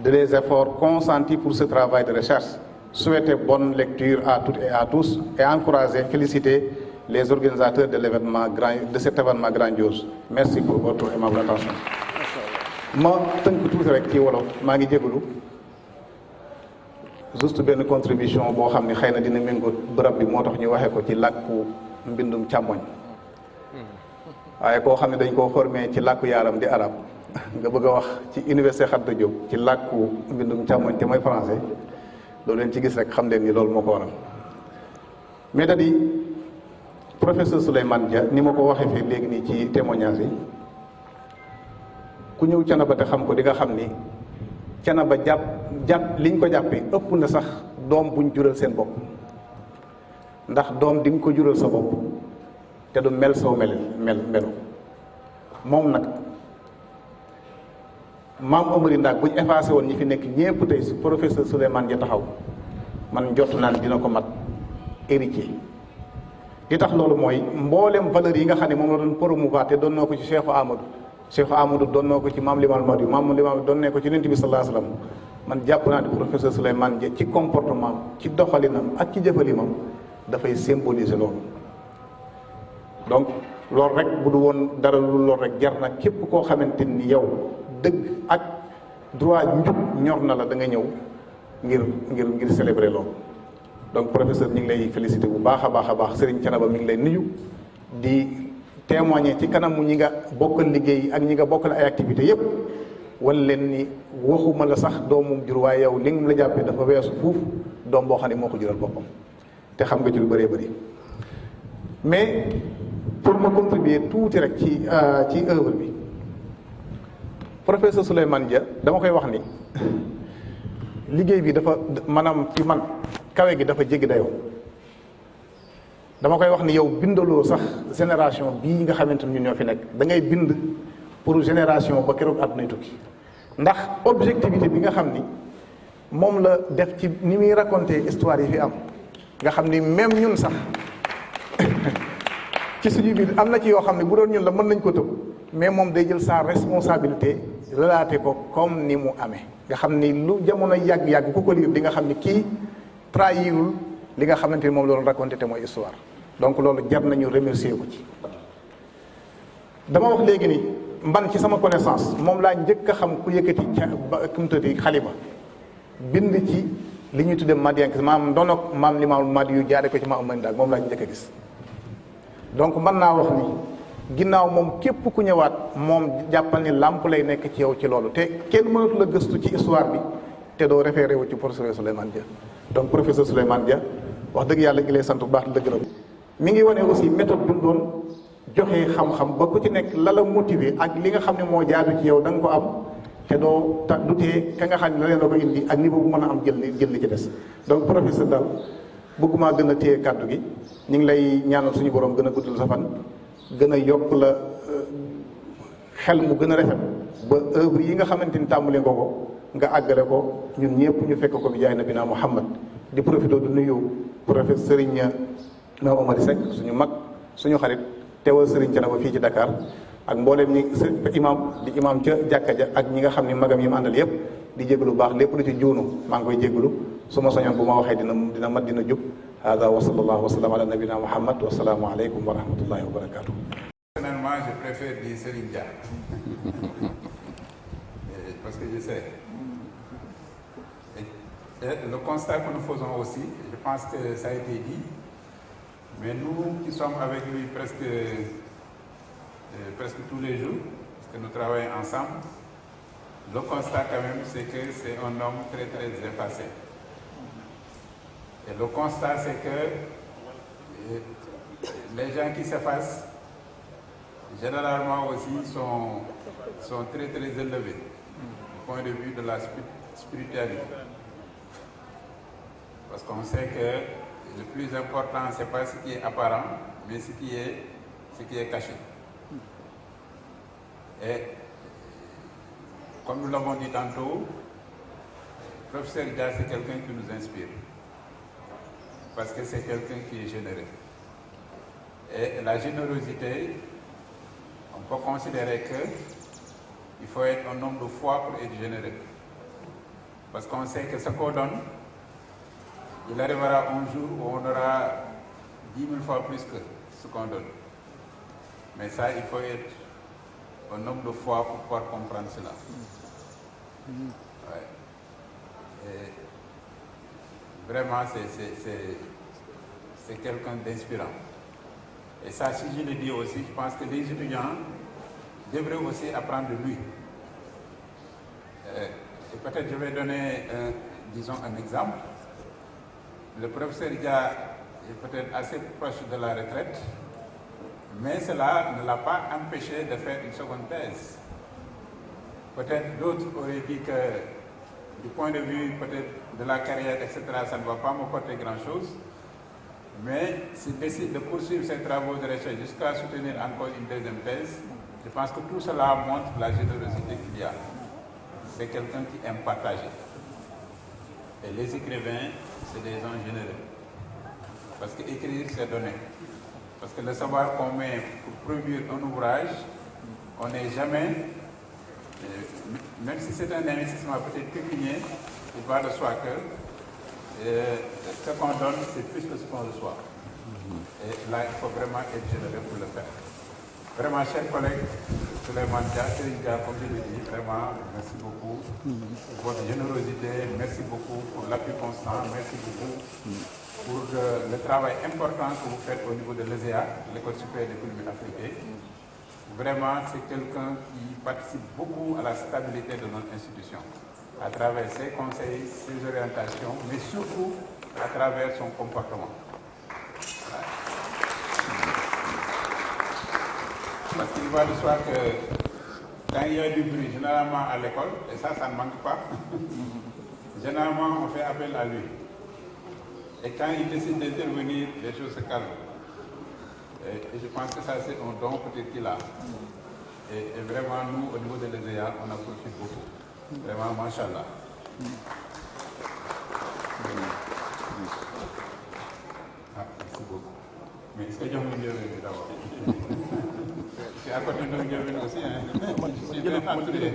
de les efforts consentis pour ce travail de recherche, souhaiter bonne lecture à toutes et à tous et encourager, féliciter les organisateurs de cet événement grandiose. Merci pour votre aimable attention. ma tënk tuuti rek ci wolof maa ngi jégalu juste benn contribution boo xam ne xëy na dina méngoo bërëb bi moo tax ñu waxee ko ci làkku mbindum càmmoñ waaye koo xam ne dañ koo formé ci làkku yaaram di arab nga bëgg a wax ci université Cheikh Anta Diop ci làkku mbindum càmmoñ te mooy français loolu leen ci gis rek xam leen ni loolu moo ko waral mais da di professeur Souleymane Dia ni ma ko waxee fii léegi nii ci témoignage yi ku ñëw Thiénaba te xam ko di nga xam ni Thiénaba jàpp liñ ko jàppee ëpp na sax doom buñ jural seen bopp ndax doom di nga ko jural sa bopp te du mel soo melu moom nag maam Amari Ndaak buñ effacé woon ñi fi nekk ñépp tey professeur Souleymane Dia taxaw man jot naan dina ko mat héritier li tax loolu mooy mboolem valeurs yi nga xam ne moom la doon promouvoir te doon noo ko ci Cheikh Amadou doon noo ko ci maam Limaam Mahdi maam Limaam doon ne ko ci Yonent bi sallallahu alayhi wasallam man jàpp naa ne professeur Souleymane Dia ci comportement ci doxalinam ak ci jëfalinam dafay symboliser loolu. donc loolu rek bu du woon dara lu loolu rek jar na képp koo xamante ni yow dëgg ak droit njub ñor na la da nga ñëw ngir célébrer loolu. donc professeur ñu ngi lay féliciter bu baax a baax Serigne Thiénaba mi ngi lay nuyu di témoigner ci kanamu ñi nga bokkal liggéey ak ñi nga bokkal ay activités yépp wala leen ni waxuma la sax doomum jur waaye yow li nga la jàppee dafa weesu fuuf doom boo xam ne moo ko jural boppam te xam nga ci lu bëree bëri mais pour ma contribuer tuuti rek ci œuvre bi professeur Souleymane Dia dama koy wax ni liggéey bi dafa maanaam ci man kawe gi dafa jéggi dayoo dama koy wax ni yow bindaloo sax génération bii nga xamante ni ñun ñoo fi nekk da ngay bind pour génération ba keroog àddunay tukki ndax objectivité bi nga xam ni moom la def ci ni muy raconter histoire yi fi am nga xam ni même ñun sax ci suñu biir am na ci yoo xam ne bu doon ñun la mën nañ ko tëb mais moom day jël sa responsabilité relater ko comme ni mu amee nga xam ni lu jamono yàgg-yàgg ku ko lire di nga xam ni kii trahirul li nga xamante ni moom la doon raconté te mooy histoire donc loolu jar nañu remercier ko ci. dama wax léegi ni man ci sama connaissance moom laa njëkk a xam ku yëkkati ca ba kumtati xalima bind ci li ñuy tuddee Madianke maam ndono maam Limaamu Mahdi yu jaare ko ci maam Mani daal moom laa njëkk a gis donc mën naa wax ni ginnaaw moom képp ku ñëwaat moom jàppal ni làmp lay nekk ci yow ci loolu te kenn mënatu la gëstu ci histoire bi te doo référé wu ci professeur Souleymane Dia donc professeur Souleymane Dia wax dëgg yàlla ngi lay sant bu baax di la gërëm mi ngi wane aussi méthode bi mu doon joxe xam-xam ba ku ci nekk la la motiver ak li nga xam ne moo jaadu ci yow da nga ko am te doo ta du tee ka nga xam ne la leen la ko indi ak niveau bu mën a am jël li ci des donc professeur daal bëgguma gën a téye kàddu gi ñu ngi lay ñaanal suñu borom gën a guddal sa fan gën a yokk la xel mu gën a rafet ba œuvre yi nga xamante ni tàmbali nga ko nga àggale ko ñun ñëpp ñu fekk ko bi jaay na bina Muhammad di profité du nuyu professeur Serigne Mame Omar Seck suñu mag suñu xarit teewal Serigne Thiénaba fii ci Dakar ak mboolem ñi imam di imam ca jàkka ja ak ñi nga xam ne magam yi mu àndal yëpp di jégalu baax lépp lu ci juunu maa ngi koy jégalu su ma soñoon bu ma waxee dina mat dina jub hada wa sallallahu wa sallam ala nabina Muhammad wa salaamu aleykum wa rahmatullahi wa barakatuh. Personnellement, je préfère dire Serigne Dia parce que je sais. Et le constat que nous faisons aussi, je pense que ça a été dit, mais nous qui sommes avec lui presque tous les jours, parce que nous travaillons ensemble, le constat quand même, c'est que c'est un homme très très effacé. Et le constat, c'est que les gens qui s'effacent, généralement aussi, sont très très élevés du point de vue de la spiritualité. Parce qu'on sait que le plus important, ce n'est pas ce qui est apparent, mais ce qui est caché. Et comme nous l'avons dit tantôt, le professeur Dia, c'est quelqu'un qui nous inspire. Parce que c'est quelqu'un qui est généreux. Et la générosité, on peut considérer qu'il faut être un homme de foi pour être généreux. Parce qu'on sait que ce qu'on donne, il arrivera un jour où on aura 10 000 fois plus que ce qu'on donne. Mais ça, il faut être un homme de foi pour pouvoir comprendre cela. Ouais. Et vraiment, c'est quelqu'un d'inspirant. Et ça, si je le dis aussi, je pense que les étudiants devraient aussi apprendre de lui. Et peut-être je vais donner, disons, un exemple. Le professeur Dia est peut-être assez proche de la retraite, mais cela ne l'a pas empêché de faire une seconde thèse. Peut-être d'autres auraient dit que, du point de vue peut-être de la carrière, etc., ça ne va pas m'apporter grand-chose, mais s'il décide de poursuivre ses travaux de recherche jusqu'à soutenir encore une deuxième thèse, je pense que tout cela montre la générosité qu'il y a. C'est quelqu'un qui aime partager. Et les écrivains, c'est des gens généreux. Parce qu'écrire, c'est donner. Parce que le savoir qu'on met pour produire un ouvrage, on n'est jamais, même si c'est un investissement peut-être pécuniaire, il va de soi que ce qu'on donne, c'est plus que ce qu'on reçoit. Et là, il faut vraiment être généreux pour le faire. Vraiment, chers collègues, Souleymane Dia, Serigne Dia, comme je l'ai dit, vraiment, merci beaucoup pour votre générosité, merci beaucoup pour l'appui constant, merci beaucoup pour le travail important que vous faites au niveau de l'ESEA, l'École supérieure d'économie africaine. Vraiment, c'est quelqu'un qui participe beaucoup à la stabilité de notre institution, à travers ses conseils, ses orientations, mais surtout à travers son comportement. Voilà. Parce qu'il va de soi que quand il y a du bruit, généralement à l'école, et ça ne manque pas, généralement on fait appel à lui. Et quand il décide d'intervenir, les choses se calment. Et je pense que ça, c'est un don peut-être qu'il a. Et vraiment, nous, au niveau de l'ESEA, on apprécie beaucoup. Vraiment, machallah. Ah, merci beaucoup. Mais est-ce que j'ai envie de venir d'abord? Je suis à côté de nous aussi. Hein. Je suis bien entouré.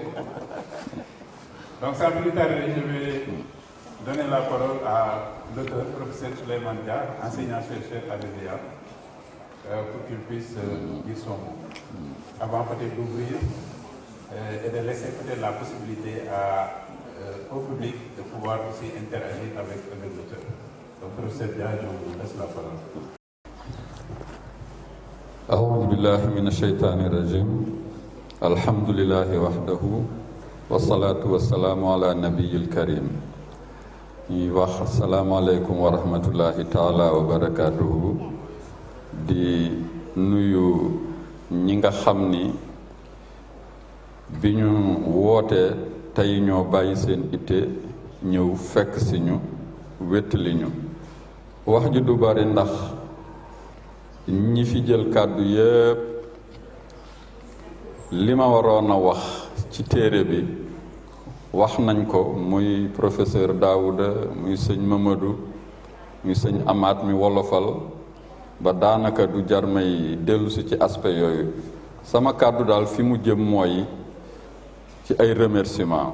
Donc, sans plus tarder, je vais donner la parole à notre professeur Souleymane Dia, enseignant-chercheur à l'ESEA, pour qu'il puisse dire son mot. Avant peut-être d'ouvrir et de laisser peut-être la possibilité au public de pouvoir aussi interagir avec le docteur. Donc, professeur Dia, je vous laisse la parole. أعوذ بالله من الشيطان الرجيم الحمد لله وحده والصلاة والسلام على النبي الكريم السلام عليكم ورحمة الله تعالى وبركاته di nuyu ñi nga xam ni bi ñu wootee tey ñoo bàyyi seen itte ñëw fekk si ñu wéttali ñu wax ji du bari ndax ñi fi jël kàddu yépp li ma waroon a wax ci téere bi wax nañ ko muy professeur Daouda muy sëñ Mamadou muy sëñ Amaat mi wolofal ba daanaka du jar may dellusi ci aspect yooyu sama kàddu daal fi mu jëm mooy ci ay remerciement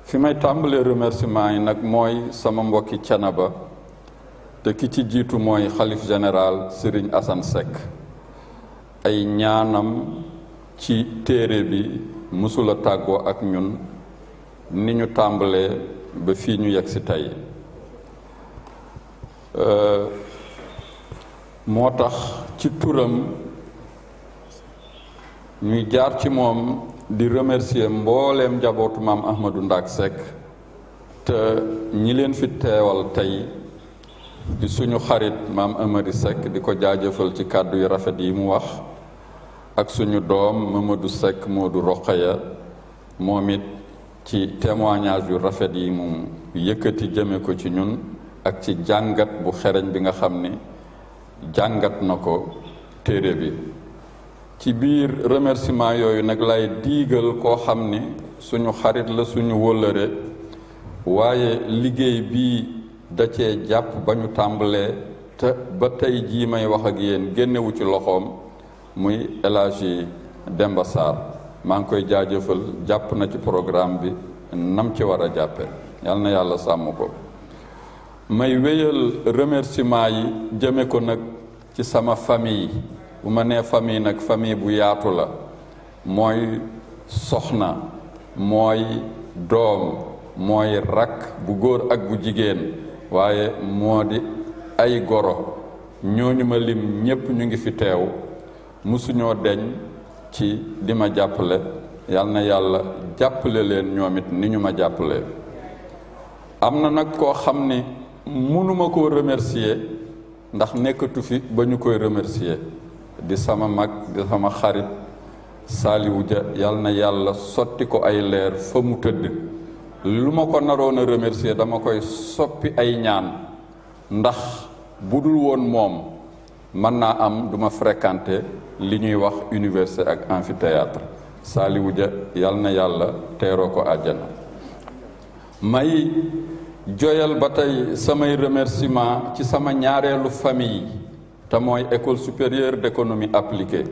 fi may tàmbalee remerciement yi nag mooy sama mbokki Thiénaba te ki ci jiitu mooy xalif général Serigne Assane Seck ay ñaanam ci téere bi mësula tàggoo ak ñun ni ñu tàmbalee ba fii ñu yegg si tey moo tax ci turam ñuy jaar ci moom di remercier mbooleem njabootu maam Ahmadou Ndack Seck te ñi leen fi teewal tey di suñu xarit maam Amary Seck di ko jaajëfal ci kàddu yu rafet yi mu wax ak suñu doom Mamadou Seck Modou Rokhaya moom it ci témoignage yu rafet yi mu yëkkati jëme ko ci ñun ak ci jàngat bu xereñ bi nga xam ni jàngat na ko téere bi ci biir remerciement yooyu nag lay diigal koo xam ni suñu xarit la suñu wóllëre waaye liggéey bii da cee jàpp ba ñu tàmbalee te ba tey jii may wax ak yéen génnewu ci loxoom muy El Hadji Demba Sarr maa ngi koy jaajëfal jàpp na ci programme bi nam ci war a jàppe yal na yàlla sàmm ko may wéyal remerciement yi jëme ko nag ci sama famille bu ma nee famille nag famille bu yaatu la mooy soxna mooy doom mooy rakk bu góor ak bu jigéen waaye moo di ay goro ñooñu ma lim ñépp ñu ngi fi teew musuñoo deñ ci di ma jàppale yal na yàlla jàppale leen ñoom it ni ñu ma jàppale am na nag koo xam ni mënuma koo remercier ndax nekkatu fi ba ñu koy remercier di sama mag di sama xarit Saliou Dia yal na yàlla sotti ko ay leer fa mu tëdd lu ma ko naroon a remercier dama koy soppi ay ñaan ndax bu dul woon moom mën naa am duma fréquenter li ñuy wax université ak amphithéâtre Saliou Dia yal na yàlla teeroo ko àjjana may joyal ba tey samay remerciement ci sama ñaareelu famille te mooy école supérieure d'économie appliquée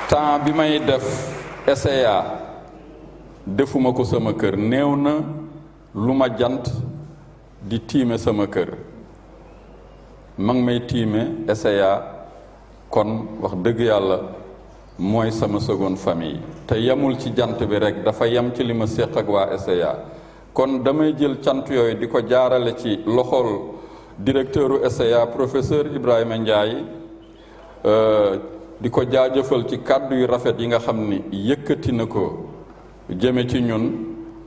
temps bi may def SEA defuma ko sama kër néew na lu ma jant di tiime sama kër ma ngi may tiime SEA kon wax dëgg yàlla mooy sama seconde famille te yemul ci jant bi rek dafa yem ci li ma séq ak waa SEA kon damay jël cant yooyu di ko jaarale ci loxol directeuru SEA professeur Ibrahima Ndiaye di ko jaajëfal ci kàddu yu rafet yi nga xam ni yëkkati na ko jëme ci ñun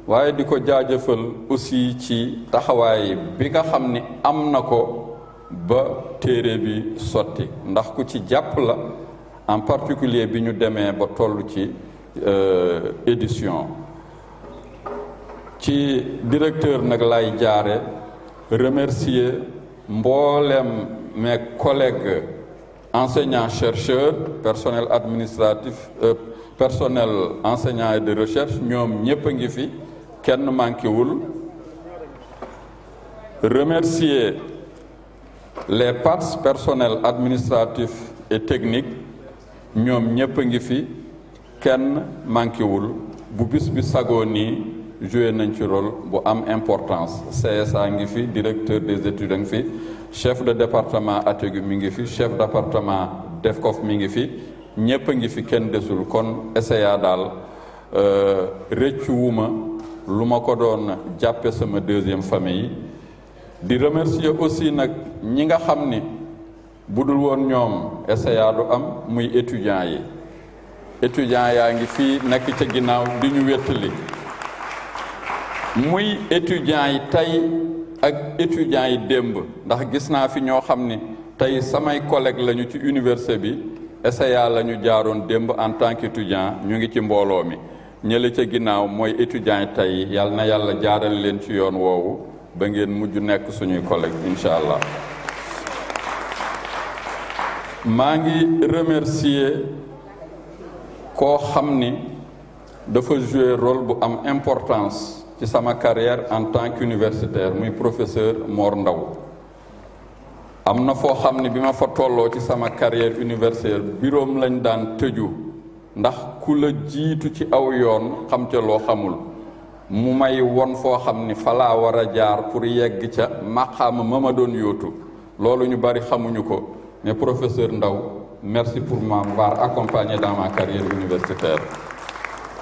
waaye di ko jaajëfal aussi ci taxawaay bi nga xam ni am na ko ba téere bi sotti ndax ku ci jàpp la en particulier bi ñu demee ba toll ci édition ci directeur nag lay jaare remercier mboolem mes collègues enseignants chercheurs personnel administratif personnel enseignant et de recherche ñoom ñépp a ngi fi kenn manqué wul remercier les parts personnels administratifs et techniques ñoom ñépp a ngi fi kenn manqué wul bu bis bi sagoo nii joué nañ ci rôle bu am importance CSA ngi fi directeur des études ngi fi chef de département ATEGU mi ngi fi chef département DEFCOF mi ngi fi ñépp a ngi fi kenn desul kon SEA daal rëccu wuma lu ma ko doon jàppe sama deuxième famille di remercier aussi nag ñi nga xam ni budul woon ñoom SEA du am muy étudiants yi étudiants yaa ngi fii nekk ca ginnaaw di ñu wéttali muy étudiants yi tey ak étudiants yi démb ndax gis naa fi ñoo xam ni tey samay collègues lañu ci université bi SEA la ñu jaaroon démb en tant qu'étudiant ñu ngi ci mbooloo mi ñële ca ginnaaw mooy étudiants yi tey yàlla na yàlla jaarale leen ci yoon woowu ba ngeen mujj nekk suñuy collègues incha allah maa ngi remercier koo xam ni dafa jouer rôle bu am importance ci sama carrière en tant qu'universitaire muy professeur Mor Ndaw am na foo xam ni bi ma fa tolloo ci sama carrière universitaire biroom lañ daan tëju ndax ku la jiitu ci aw yoon xam ca loo xamul mu may won foo xam ni fa laa war a jaar pour yegg ca maqaama ma doon yóotu loolu ñu bari xamuñu ko mais professeur Ndaw merci pour m'avoir accompagné dans ma carrière universitaire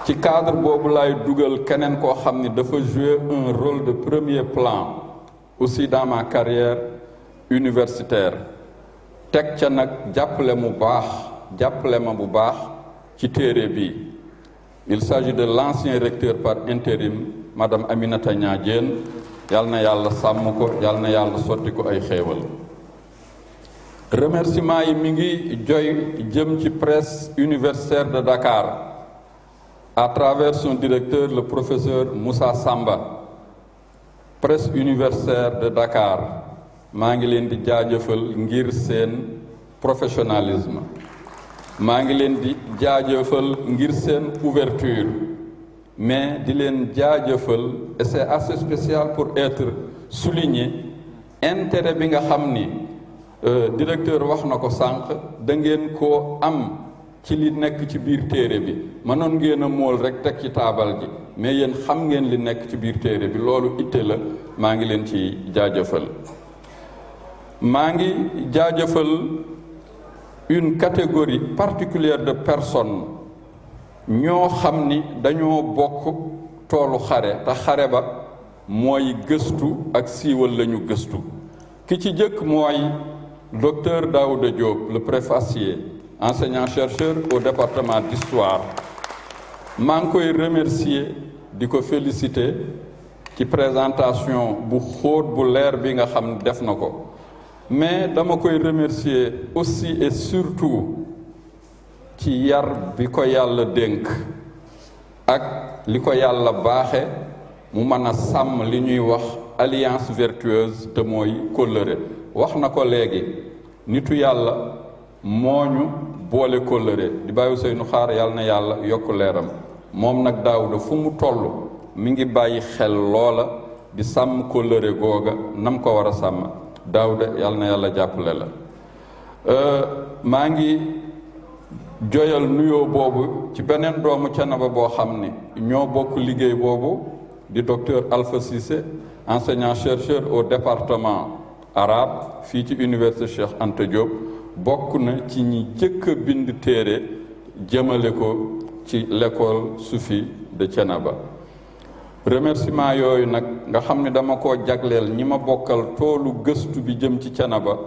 ci cadre boobu laay dugal keneen koo xam ni dafa jouer un rôle de premier plan aussi dans ma carrière universitaire teg ca nag jàppale ma bu baax ci téere bi il s'agit de l'ancien recteur par intérim madame Aminata Niadiène yal na yàlla sàmm ko yal na yàlla sotti ko ay xéewal remerciement yi mi ngi joy jëm ci presse universitaire de Dakar à travers son directeur le professeur Moussa Samba presse universitaire de Dakar maa ngi leen di jaajëfal ngir seen professionnalisme maa ngi leen di jaajëfal ngir seen ouverture mais di leen jaajëfal et c'est assez spécial pour être souligné intérêt bi nga xam ni directeur wax na ko sànq da ngeen koo am ci li nekk ci biir téere bi mënoon ngeen a mool rek teg ci taabal ji mais yéen xam ngeen li nekk ci biir téere bi loolu itte la maa ngi leen ci jaajëfal maa ngi jaajëfal une catégorie particulière de personnes ñoo xam ni dañoo bokk toolu xare te xare ba mooy gëstu ak siiwal lañu gëstu ki ci jëkk mooy docteur Daouda Diop le préfacier enseignant-chercheur au département d'histoire maa ngi koy remercier di ko féliciter ci présentation bu xóot bu leer bi nga xam def na ko mais dama koy remercier aussi et surtout ci yar bi ko yàlla dénk ak li ko yàlla baaxe mu mën a sàmm li ñuy wax alliance vertueuse te mooy kóllëre wax na ko léegi nitu yàlla moo ñu boole kóllëre di bàyyi Seynu Xaar yàlla na yàlla yokk leeram moom nag Daawuda fu mu toll mi ngi bàyyi xel loola di sàmm kóllëre googa nam ko war a sàmm Daawuda yàlla na yàlla jàppale la maa ngi joyal nuyoo boobu ci beneen doomu Thiénaba boo xam ne ñoo bokk liggéey boobu di docteur Alpha Cissé enseignant chercheur au département arabe fii ci université Cheikh Anta Diop bokk na ci ñi jëkk a bind téere jëmale ko ci l'école Soufi de Thiénaba remerciement yooyu nag nga xam ne dama ko jagleel ñi ma bokkal toolu gëstu bi jëm ci Thiénaba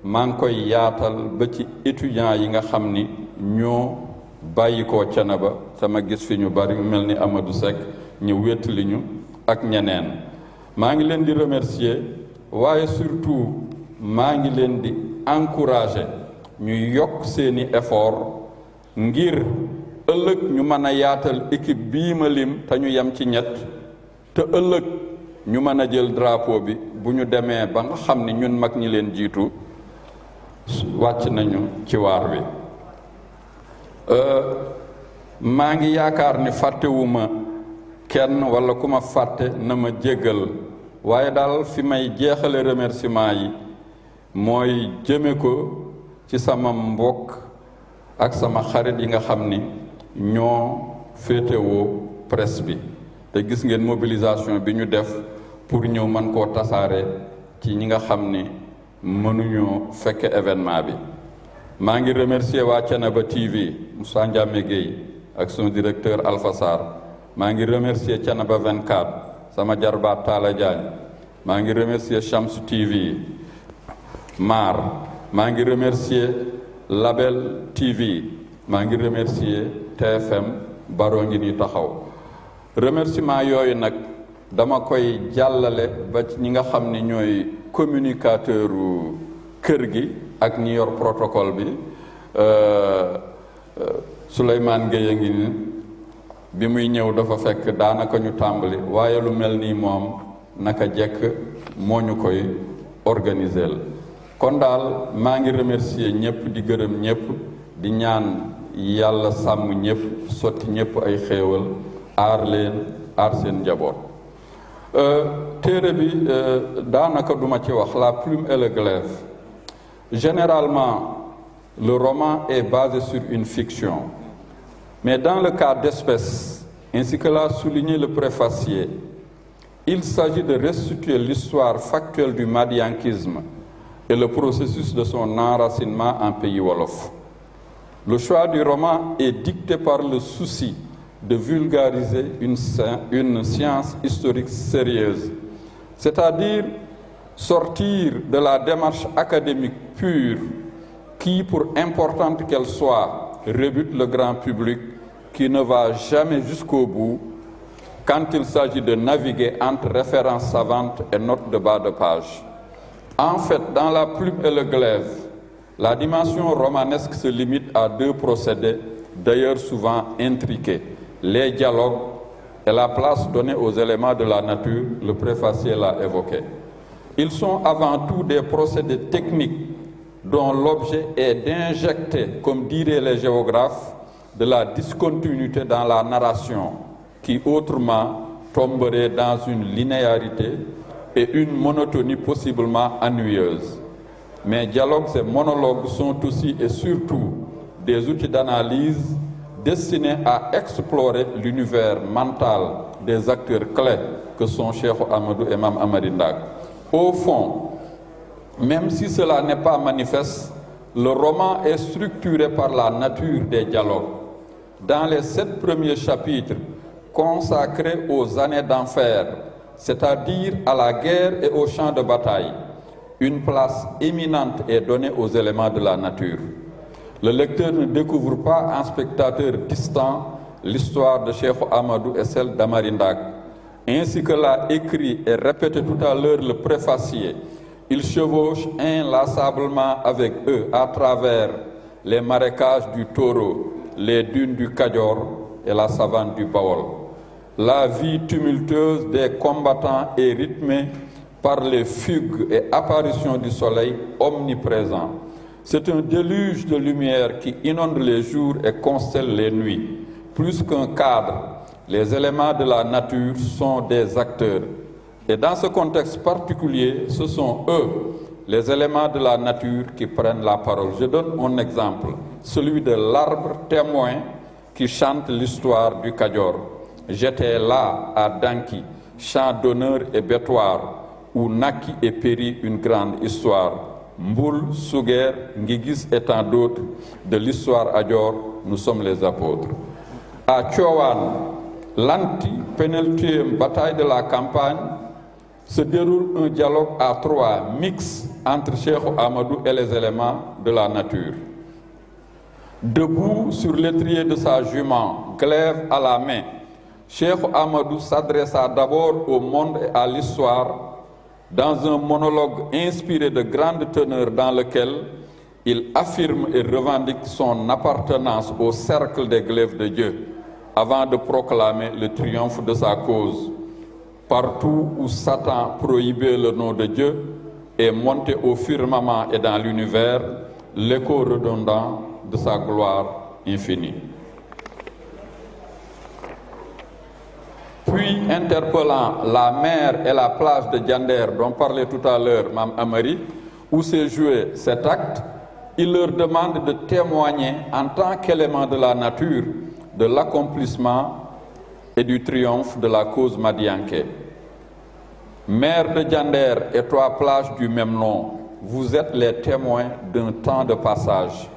maa ngi koy yaatal ba ci étudiants yi nga xam ni ñoo bàyyi koo Thiénaba sama gis fi ñu bari mel ni Amadou Seck ñu wéttali ñu ak ñeneen maa ngi leen di remercier waaye surtout maa ngi leen di encourager ñu yokk seeni effort ngir ëllëg ñu mën a yaatal équipe bii ma lim te ñu yem ci ñett te ëllëg ñu mën a jël drapeau bi bu ñu demee ba nga xam ni ñun mag ñi leen jiitu wàcc nañu ci waar wi. maa ngi yaakaar ni fàttewuma kenn walla ku ma fàtte na ma jéggal waaye daal fi may jeexale remerciement yi mooy jëme ko ci sama mbokk ak sama xarit yi nga xam ni ñoo féetewoo presse bi te gis ngeen mobilisation bi ñu def pour ñëw mën koo tasaare ci ñi nga xam ni mënuñoo fekke événement bi. maa ngi remercier waa Thiénaba TV Moussa Ndiamé Gueye ak son directeur Alpha Sarr. maa ngi remercier Thiénaba 24 sama jarbaat Talla Diagne. maa ngi remercier Shams TV maa ngi remercier Label TV maa ngi remercier TFM Baro ngi ni taxaw. remerciement yooyu nag dama koy jàllale ba ci ñi nga xam ni ñooy communicateur kër gi ak ñi yor protocole bi. Souleymane Gueye ngi ni bi muy ñëw dafa fekk daanaka ñu tàmbali waaye lu mel nii moom naka jekk moo ñu koy organiser la kon daal maa ngi remercier ñëpp di gërëm ñëpp di ñaan yàlla sàmm ñëpp sotti ñëpp ay xéewal aar leen aar seen njaboot. téere bi daanaka duma ci wax la plume et le glaive. Généralement, le roman est basé sur une fiction. Mais dans le cas d'espèce, ainsi que l'a souligné le préfacier, il s'agit de restituer l'histoire factuelle du madiankisme et le processus de son enracinement en pays wolof. Le choix du roman est dicté par le souci de vulgariser une science historique sérieuse, c'est-à-dire sortir de la démarche académique pure qui, pour importante qu'elle soit, rebute le grand public qui ne va jamais jusqu'au bout quand il s'agit de naviguer entre références savantes et notes de bas de page. En fait, dans la plume et le glaive, la dimension romanesque se limite à deux procédés, d'ailleurs souvent intriqués, les dialogues et la place donnée aux éléments de la nature, le préfacier l'a évoqué. Ils sont avant tout des procédés techniques dont l'objet est d'injecter, comme diraient les géographes, de la discontinuité dans la narration, qui autrement tomberait dans une linéarité et une monotonie possiblement ennuyeuse. Mais dialogues et monologues sont aussi et surtout des outils d'analyse destinés à explorer l'univers mental des acteurs clés que sont Cheikh Amadou et Mame Amary Ndak. Au fond, même si cela n'est pas manifeste, le roman est structuré par la nature des dialogues. Dans les 7 premiers chapitres consacrés aux années d'enfer, c'est-à-dire à la guerre et aux champs de bataille, une place éminente est donnée aux éléments de la nature. Le lecteur ne découvre pas en spectateur distant l'histoire de Cheikh Amadou et celle d'Amary Ndak. Ainsi que l'a écrit et répété tout à l'heure le préfacier, il chevauche inlassablement avec eux à travers les marécages du Taureau, les dunes du Kadior et la savane du Bawol. La vie tumultueuse des combattants est rythmée par les fugues et apparitions du soleil omniprésent. C'est un déluge de lumière qui inonde les jours et constelle les nuits. Plus qu'un cadre, les éléments de la nature sont des acteurs. Et dans ce contexte particulier, ce sont eux, les éléments de la nature, qui prennent la parole. Je donne un exemple, celui de l'arbre témoin qui chante l'histoire du Kadior. J'étais là à Danki, champ d'honneur et bêtoir, où naquit et périt une grande histoire. Mboul, Souguer, Ngigis et tant d'autres de l'histoire Adior, nous sommes les apôtres. À Tchowan, l'anti-pénultième bataille de la campagne, se déroule un dialogue à 3 mix entre Cheikh Amadou et les éléments de la nature. Debout sur l'étrier de sa jument, glaive à la main, Cheikh Amadou s'adressa d'abord au monde et à l'histoire dans un monologue inspiré de grande teneur dans lequel il affirme et revendique son appartenance au cercle des glaives de Dieu avant de proclamer le triomphe de sa cause. Partout où Satan prohibait le nom de Dieu et montait au firmament et dans l'univers l'écho redondant de sa gloire infinie. Puis, interpellant la mer et la plage de Diender, dont parlait tout à l'heure Mme Amari, où s'est joué cet acte, il leur demande de témoigner en tant qu'élément de la nature de l'accomplissement et du triomphe de la cause madianké. Mer de Diender et 3 plages du même nom, vous êtes les témoins d'un temps de passage.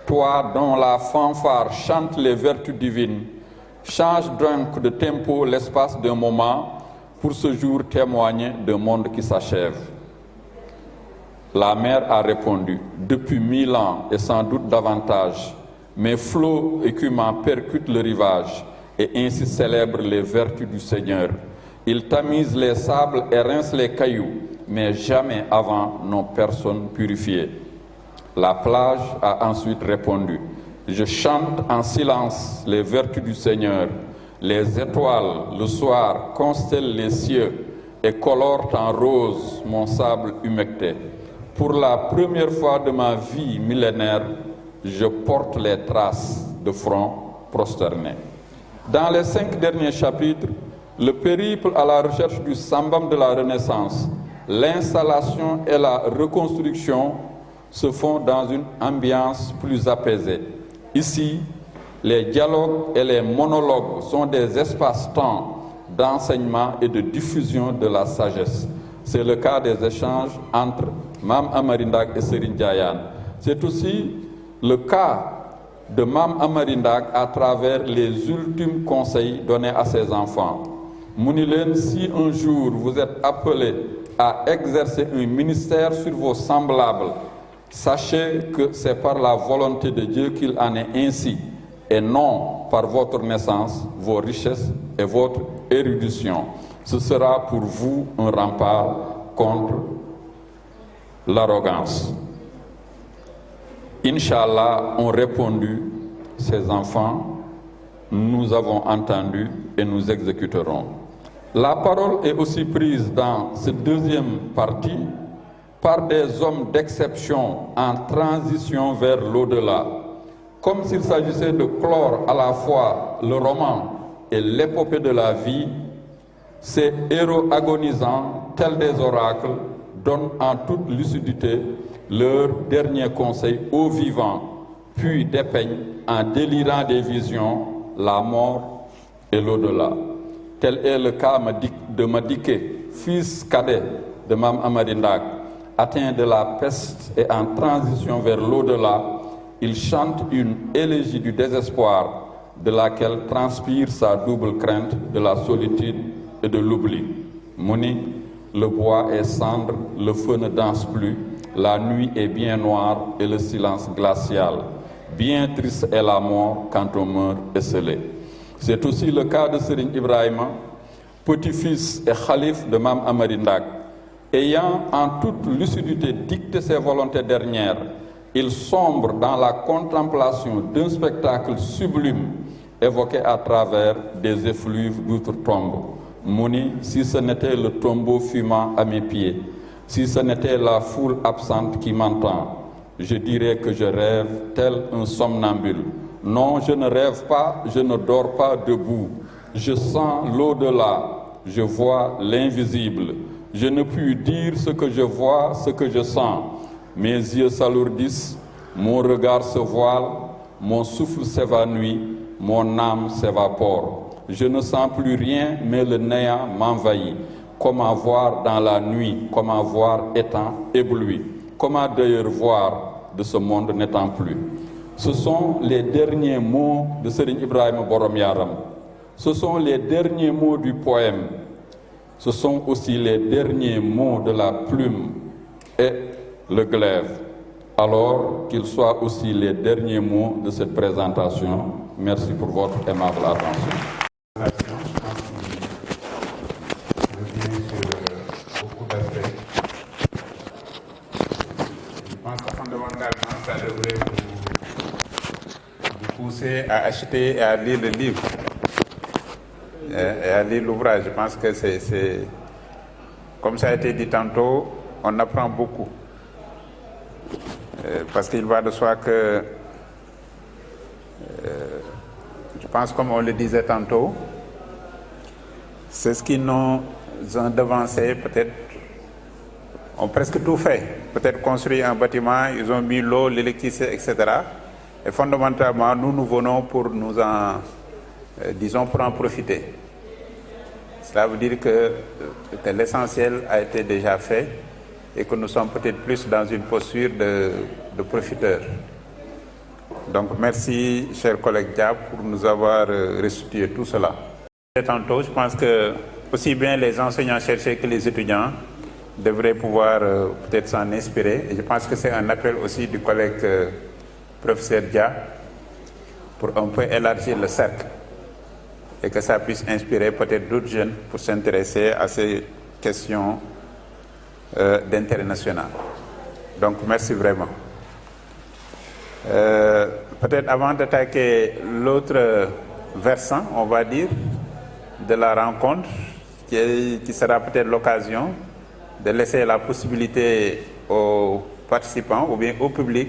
Toi dont la fanfare chante les vertus divines, change donc de tempo l'espace d'un moment pour ce jour témoigner d'un monde qui s'achève. La mer a répondu, depuis 1000 ans et sans doute davantage, mes flots écumants percutent le rivage et ainsi célèbrent les vertus du Seigneur. Ils tamisent les sables et rincent les cailloux, mais jamais avant n'ont personne purifié. La plage a ensuite répondu, je chante en silence les vertus du Seigneur. Les étoiles, le soir, constellent les cieux et colorent en rose mon sable humecté. Pour la première fois de ma vie millénaire, je porte les traces de front prosterné. Dans les 5 derniers chapitres, le périple à la recherche du sambam de la Renaissance, l'installation et la reconstruction se font dans une ambiance plus apaisée. Ici, les dialogues et les monologues sont des espaces-temps d'enseignement et de diffusion de la sagesse. C'est le cas des échanges entre Mme Amary Ndak et Serigne Ndiayane. C'est aussi le cas de Mme Amary Ndak à travers les ultimes conseils donnés à ses enfants. Mounilen, si un jour vous êtes appelé à exercer un ministère sur vos semblables, sachez que c'est par la volonté de Dieu qu'il en est ainsi, et non par votre naissance, vos richesses et votre érudition. Ce sera pour vous un rempart contre l'arrogance. Inch'Allah, ont répondu ces enfants, nous avons entendu et nous exécuterons. La parole est aussi prise dans cette deuxième partie par des hommes d'exception en transition vers l'au-delà, comme s'il s'agissait de clore à la fois le roman et l'épopée de la vie. Ces héros agonisants, tels des oracles, donnent en toute lucidité leur dernier conseil aux vivants, puis dépeignent en délirant des visions la mort et l'au-delà. Tel est le cas de Madiké, fils cadet de Mme Amary Ndak, atteint de la peste et en transition vers l'au-delà. Il chante une élégie du désespoir de laquelle transpire sa double crainte de la solitude et de l'oubli. Mouni, le bois est cendre, le feu ne danse plus, la nuit est bien noire et le silence glacial. Bien triste est la mort quand on meurt esselé. C'est aussi le cas de Serigne Ibrahima, petit-fils et khalife de Mme Amary Ndak. Ayant en toute lucidité dicté ses volontés dernières, il sombre dans la contemplation d'un spectacle sublime évoqué à travers des effluves d'outre-tombe. Mouni, si ce n'était le tombeau fumant à mes pieds, si ce n'était la foule absente qui m'entend, je dirais que je rêve tel un somnambule. Non, je ne rêve pas, je ne dors pas debout. Je sens l'au-delà, je vois l'invisible. Je ne puis dire ce que je vois, ce que je sens. Mes yeux s'alourdissent, mon regard se voile, mon souffle s'évanouit, mon âme s'évapore. Je ne sens plus rien, mais le néant m'envahit. Comment voir dans la nuit, comment voir étant ébloui. Comment d'ailleurs voir de ce monde n'étant plus. Ce sont les derniers mots de Serigne Ibrahima Borom Yaram. Ce sont les derniers mots du poème. Ce sont aussi les derniers mots de la plume et le glaive. Alors qu'ils soient aussi les derniers mots de cette présentation. Merci pour votre aimable attention. Beaucoup d'aspects. Je pense que fondamentalement, ça devrait vous pousser à acheter et à lire le livre. et à lire l'ouvrage. Je pense que c'est, comme ça a été dit tantôt, on apprend beaucoup. Parce qu'il va de soi que, je pense comme on le disait tantôt, c'est ce qui nous a devancé, peut-être, ont presque tout fait. Peut-être construit un bâtiment, ils ont mis l'eau, l'électricité, etc. Et fondamentalement, nous venons pour nous en, disons, pour en profiter. Cela veut dire que l'essentiel a été déjà fait et que nous sommes peut-être plus dans une posture de profiteurs. Donc merci, chers collègues Diab, pour nous avoir restitué tout cela. Et tantôt, je pense que aussi bien les enseignants-chercheurs que les étudiants devraient pouvoir peut-être s'en inspirer. Et je pense que c'est un appel aussi du collègue professeur Dia pour un peu élargir le cercle et que ça puisse inspirer peut-être d'autres jeunes pour s'intéresser à ces questions d'intérêt national. Donc merci vraiment. Peut-être avant d'attaquer l'autre versant, on va dire, de la rencontre, qui sera peut-être l'occasion de laisser la possibilité aux participants ou bien au public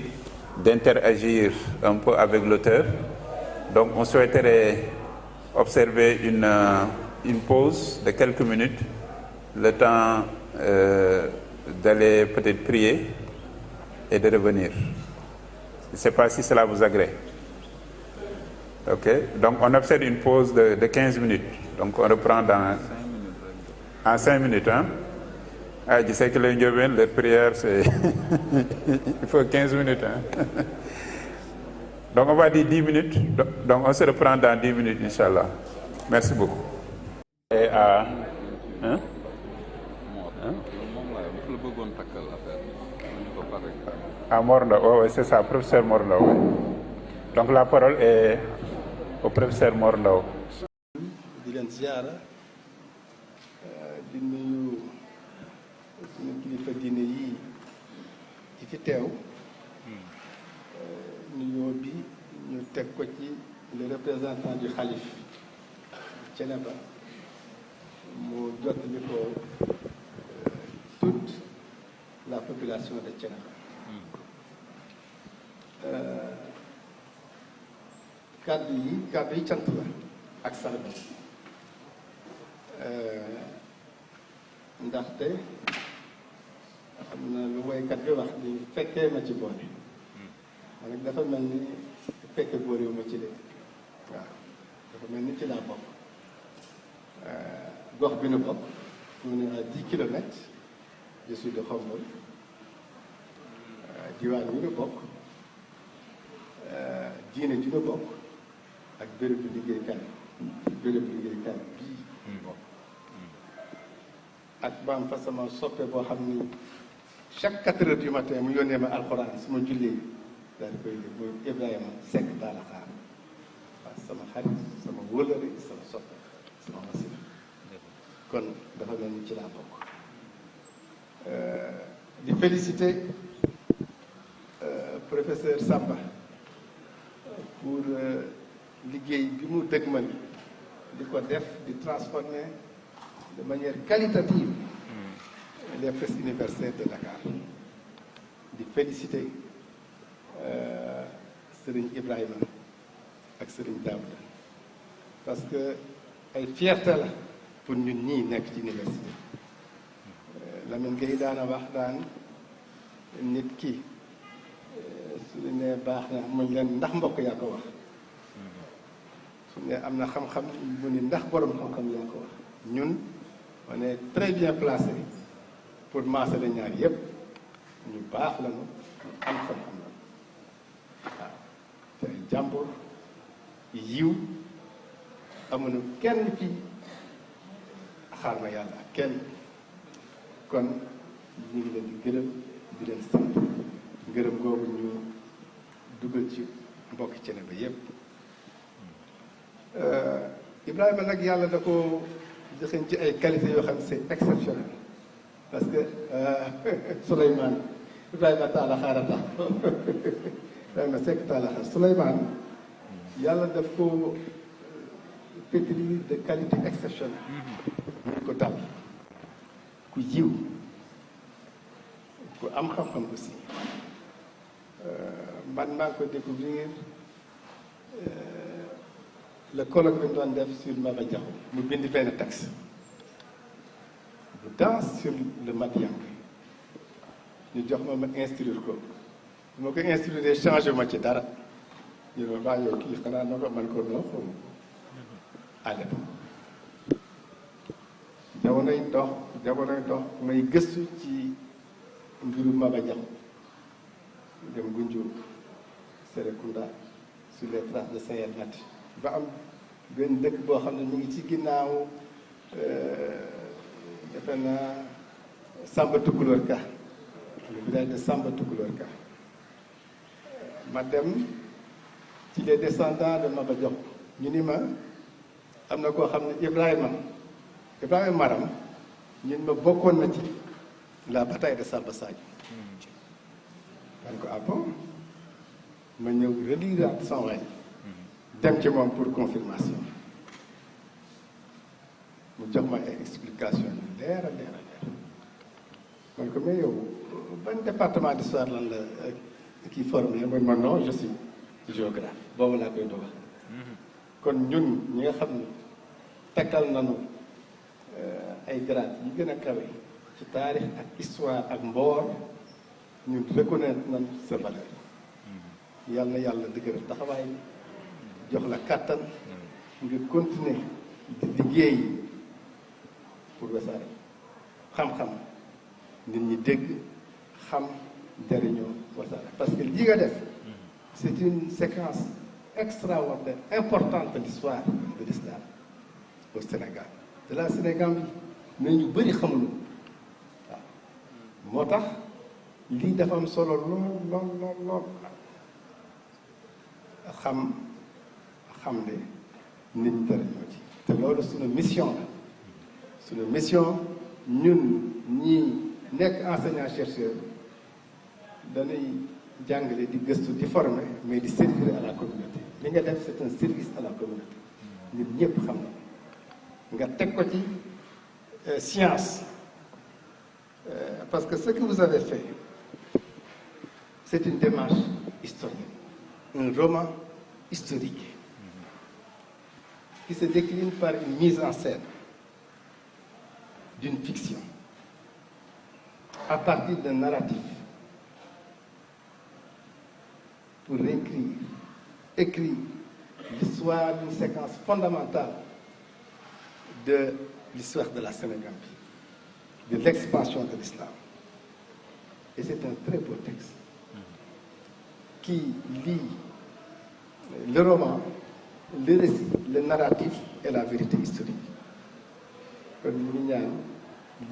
d'interagir un peu avec l'auteur. Donc on souhaiterait observer une pause de quelques minutes, le temps d'aller peut-être prier et de revenir. Je ne sais pas si cela vous agrée. Ok, donc on observe une pause de 15 minutes. Donc on reprend en 5 minutes. Hein? Ah, je sais que les Ndiobènes, les prières, c'est il faut 15 minutes. Hein? Donc on va dire 10 minutes. Donc on se reprend dans 10 minutes, Inch'Allah. Merci beaucoup. Et à... Hein? À Morla, oui, c'est ça, professeur Morla. Oui. Donc la parole est au professeur Morla. di leen ziara di nuyu suñu kilifa diine yi ci fi teew nuyoo bi ñu teg ko ci le représentant du xalif Thiénaba mu jottali ko toute la population de Thiénaba. kàddu yi cant la ak sargal ndaxte xam na lu woykat bi wax ni fekkee ma ci boole man nag dafa mel ni fekke boolewu ma ci de waaw dafa mel ni ci laa bokk gox bi nu bokk mu ne à 10 kilomètres je suis de Khombole diwaan yi nu bokk diine ji nu bokk ak bérébu liggéeykaay bii bokk ak baam fa sama soppe boo xam ni chaque 4 heures du matin mu yónnee ma alxuraan su ma jullee daal di koy def muy Ibrahima Seck Talla Xaar waaw sama xarit sama wóolari sama soppe sama wasila kon dafa mel ni ci laa bokk di féliciter professeur Samba pour liggéey bi mu dëgmal di ko def di transformer de manière qualitative les presses universitaires de Dakar di féliciter Serigne Ibrahima ak Serigne Daouda parce que ay fierté la pour ñun ñii nekk ci université Lamine Gueye daana wax daan nit ki su ne baax na muñ leen ndax mbokk yaa ko wax su ne am na xam-xam mu ni ndax borom xam-xam yaa ko wax ñun on est très bien placé pour maasale ñaar yépp ñu baax lañu ñu am xam-xam la waaw te ay jàmbur yiw amuñu kenn fii xaar ma yàlla kenn kon ñu ngi leen di gërëm di leen sant ngërëm googu ñu dugal ci mbokki Thiénaba yépp Ibrahima nag yàlla da ko joxeñ ci ay qualités yoo xam ne c'est exceptionnel parce que Souleymane Ibrahima Talla Xaar a tax Ibrahima Seck Talla Xaar Souleymane yàlla daf ko pétri de qualité exceptionnelle ñu ko dal ku yiw ku am xam-xam aussi man maa ngi ko découvrir le colloque bi ñu doon def sur Maba Diakhou mu bind benn texte bu danse sur le Madianké ñu jox ma instruire ko bu ma ko instruire changé ma ci dara ñu ne ma yow kii xanaa na ko man ko noo xaw ma à l'époque jamonoy dox may gëstu ci mbiru Maba Diakhou dem Gunjur Serekunda sur les traces de Sayel Mati ba am benn dëkk boo xam ne mu ngi ci ginnaaw defe naa Samba Tukulóor Ka le village de Samba Tukulóor Ka ma dem ci les descendants de Maba Diakhou ñu ni ma am na koo xam ne Ibrahima Maram ñun ma bokkoon na ci la bataille de Samba Sadio man ko ah bon ma ñëw reliraat son way dem ci moom pour confirmation mu jox ma ay explication yu leer a leer man ko mais yow ban département d'histoire lan la kii formé man ma non je suis géographe boobu laa koy dogal kon ñun ñi nga xam ne takkal nañu ay grade yi gën a kawe ci taarix ak histoire ak mboor ñun reconnaître nañ sa valeur yàlla na yàlla dëgëral taxawaay jox la kàttan ngir continuer di liggéey pour Wassare xam-xam nit ñi dégg xam jëriñoo Wassare parce que lii nga def c'est une séquence extraordinaire importante de l'histoire de l'islam au Sénégal de la Sénégambie mais ñu bëri xamuñu waaw moo tax lii dafa am solo lool xam ne nit ñi jëriñoo ci te loolu suñu mission la suñu mission ñun ñi nekk enseignant chercheur dañuy jàngale di gëstu di former mais di servir à la communauté li nga def c'est un service à la communauté nit ñëpp xam na nga teg ko ci science parce que ce que vous avez fait c'est une démarche historique un roman historique qui se décline par une mise en scène d'une fiction à partir d'un narratif pour écrire l'histoire d'une séquence fondamentale de l'histoire de la Sénégambie, de l'expansion de l'islam. Et c'est un très beau texte qui lie le roman, le récit, le narratif et la vérité historique. kon ñu ngi ñaan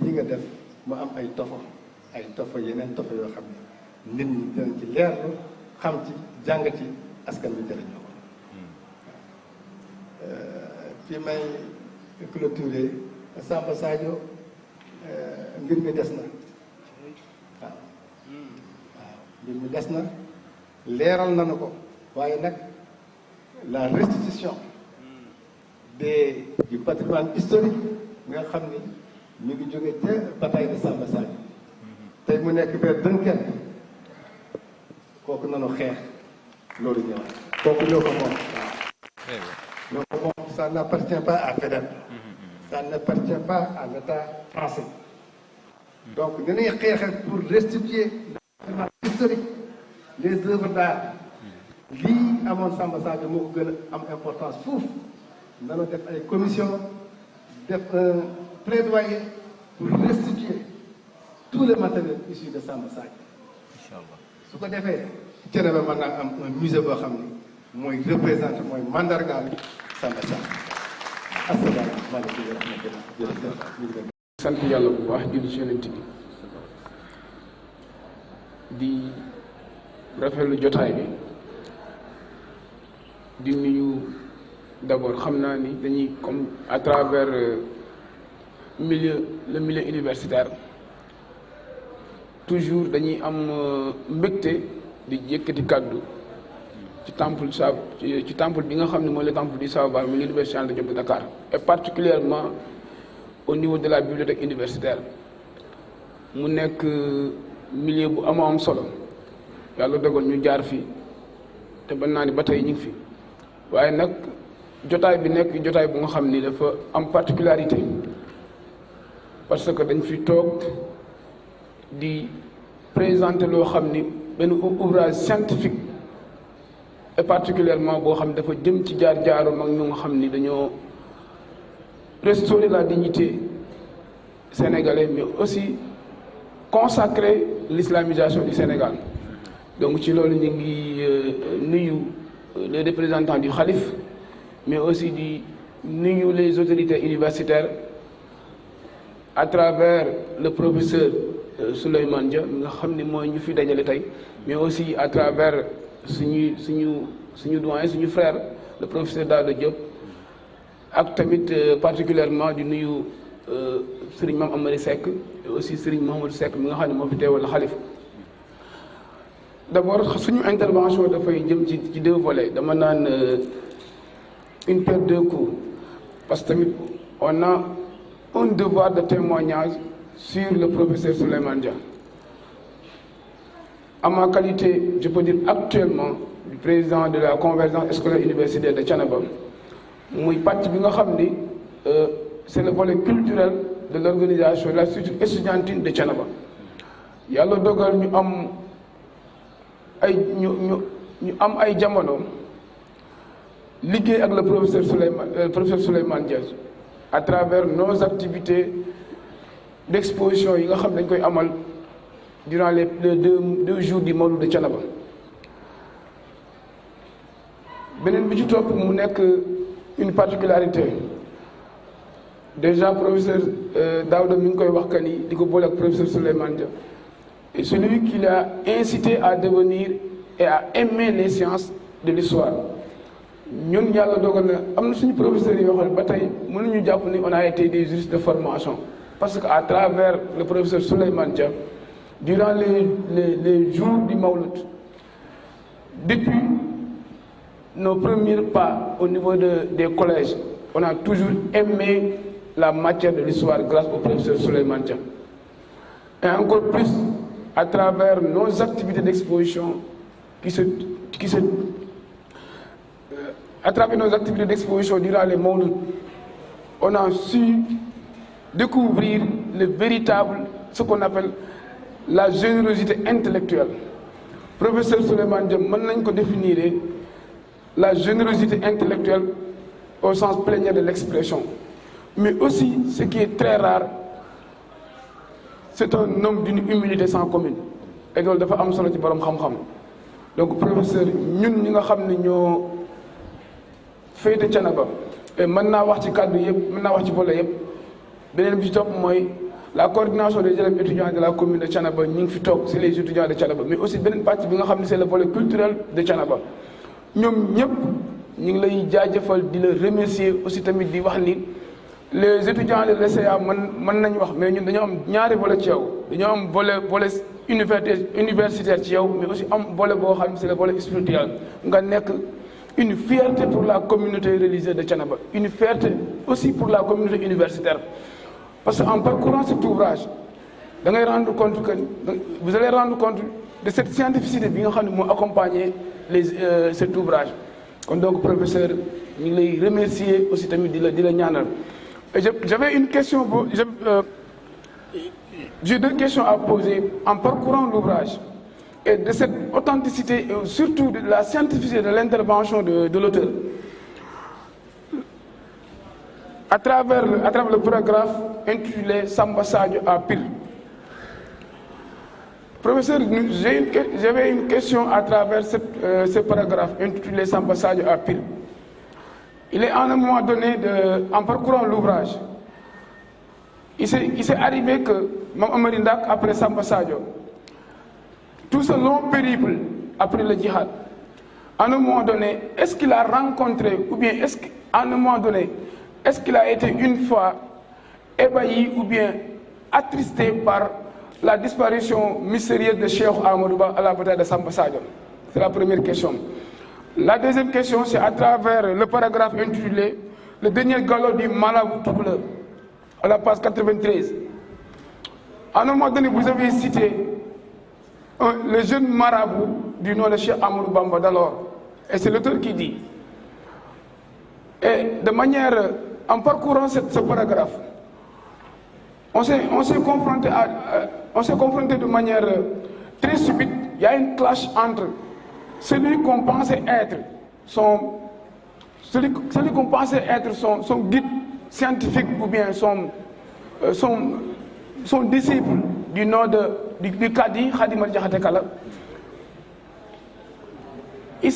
li nga def mu am ay tofo yeneen tofo yoo xam ne nit ñi dinañ ci leerlu xam ci jàng ci askan bi jëriñoo ko fi may clôturer Samba Sadio mbir mi des na waaw mbir mi des na leeral nañu ko waaye nag la restitution du patrimoine historique nga xam ni ñu ngi jóge ca bataille de Samba Sadio tey mu nekk vers Dunkerque kooku nanu xeex loolu ñëwaat kooku ñoo ko moom ñoo ko moom ça n'appartient pas à Faidherbe ça n'appartient pas à l'État français donc dañuy xeexal pour restituer le patrimoine historique les œuvres d'art lii amoon Samba Sadio moo ko gën a am importance foofu nanu def ay commission def un plaidoyer pour restituer tous les matériels issus de Samba Sadio inchallah su ko defee Thiénaba mën naa am un musée boo xam ne mooy représenté mooy mandargaal Samba Sadio asalaamaaleykum wa rahmatulah jërëjëf sant yàlla bu baax julli ci yonent bi di rafetlu jotaay bi di nuyu d'abord xam naa ni dañuy comme à travers le milieu universitaire toujours dañuy am mbégte di yëkkati kàddu ci temple bi nga xam ne mooy le temple du savoir muy l'université Cheikh Anta Diop de Dakar et particulièrement au niveau de la bibliothèque universitaire mu nekk milieu bu am solo yàlla dogal ñu jaar fi te ban naa ni ba tey ñu ngi fi waaye nag jotaay bi nekk jotaay bu nga xam ni dafa am particularité parce que dañ fi toog di présenter loo xam ni benn ouvrage scientifique et particulièrement boo xam ne dafa jëm ci jaar-jaaru mag ñu nga xam ni dañoo restaurer la dignité sénégalaise mais aussi consacrer l'islamisation du Sénégal donc ci loolu ñu ngi nuyu les représentants du khalife mais aussi di nuyu les autorités universitaires à travers le professeur Souleymane Dia nga xam ne mooy ñu fi dajale tey mais aussi à travers suñu doyen suñu frère le professeur Daouda Diop ak tamit particulièrement di nuyu Serigne Mame Amary Seck et aussi Serigne Mouhamadou Seck mi nga xam ne moo fi teewal xalif d'abord suñu intervention dafay jëm ci deux volets dama naan une pierre deux coups parce que tamit on a un devoir de témoignage sur le professeur Souleymane Dia. À ma qualité, je peux dire actuellement, du président de la convergence scolaire universitaire de Thiénaba, muy pàcc bi nga xam ni c'est le volet culturel de l'organisation de la structure estudiantine de Thiénaba. yàlla dogal ñu am ay jamono liggéey ak le professeur Souleymane Dia à travers nos activités d'exposition yi nga xam dañ koy amal durant les deux jours du Mawlud de Thiénaba. beneen bi ci topp mu nekk une particularité déjà professeur Daouda mi ngi koy wax que ni di ko boole ak professeur Souleymane Dia et celui qui l'a incité à devenir et à aimer les sciences de l'histoire ñun yàlla dogal na am na suñu professeurs yoo xam ne ba tey mënuñu jàpp ni on a été des juristes de formation parce que à travers le professeur Souleymane Dia durant les jours du Mawlud depuis nos premiers pas au niveau des collèges on a toujours aimé la matière de l'histoire grâce au professeur Souleymane Dia et encore plus à travers nos activités d'exposition à travers nos activités d'exposition durant les Mawlud, on a su découvrir ce qu'on appelle la générosité intellectuelle. Professeur Souleymane Dia mën nañ ko définir la générosité intellectuelle au sens plénier de l'expression. Mais aussi, ce qui est très rare, c'est un homme d'une humilité sans commune. Et loolu dafa am solo ci borom xam-xam. Donc professeur ñun ñi nga xam ne ñoo féete Thiénaba et mën naa wax ci kàddu yëpp mën naa wax ci volet yëpp beneen bi ci topp mooy la coordination des élèves étudiants de la commune de Thiénaba ñu ngi fi toog c'est les étudiants de Thiénaba mais aussi beneen partie bi nga xam ne c'est le volet culturel de Thiénaba ñoom ñëpp ñu ngi lay jaajëfal di la remercier aussi tamit di wax ni les étudiants de l'ESEA mën nañu wax mais ñun dañoo am ñaari volet ci yow dañoo am volet universitaire ci yow mais aussi am volet boo xam ne c'est le volet spirituel nga nekk une fierté pour la communauté religieuse de Thiénaba une fierté aussi pour la communauté universitaire parce qu'en parcourant cet ouvrage da ngay rendre compte que vous allez rendre compte de cette scientificité bi nga xam ne moo accompagner cet ouvrage kon donc professeur ñu ngi lay remercier aussi tamit di la ñaanal et j'avais une question j'ai deux questions à poser en parcourant l'ouvrage et de cette authenticité et surtout de la scientificité de l'intervention de l'auteur. À travers le paragraphe intitulé Samba Sadio à Pire. Professeur, j'avais une question à travers ce paragraphe intitulé Samba Sadio à Pire. Il est à un moment donné, en parcourant l'ouvrage, il s'est arrivé que Mame Amary Ndak, après Samba Sadio, tout ce long périple après le djihad, à un moment donné, est-ce qu'il a rencontré, ou bien est-ce qu'à un moment donné, est-ce qu'il a été une fois ébahi ou bien attristé par la disparition mystérieuse de Cheikh Amadou Ba à la bataille de Samba Sadio? C'est la première question. La deuxième question, c'est à travers le paragraphe intitulé « Le dernier galop du marabout toucouleur » à la page 93. À un moment donné, vous avez cité le jeune marabout du nom de Cheikh Amadou Bamba d'alors. Et c'est l'auteur qui dit. Et de manière, en parcourant ce paragraphe, on s'est confronté de manière très subite. Il y a une clash entre celui qu'on pensait être son guide scientifique ou bien son disciple du nom du Kadi, Khadi Madjahate Kala. Il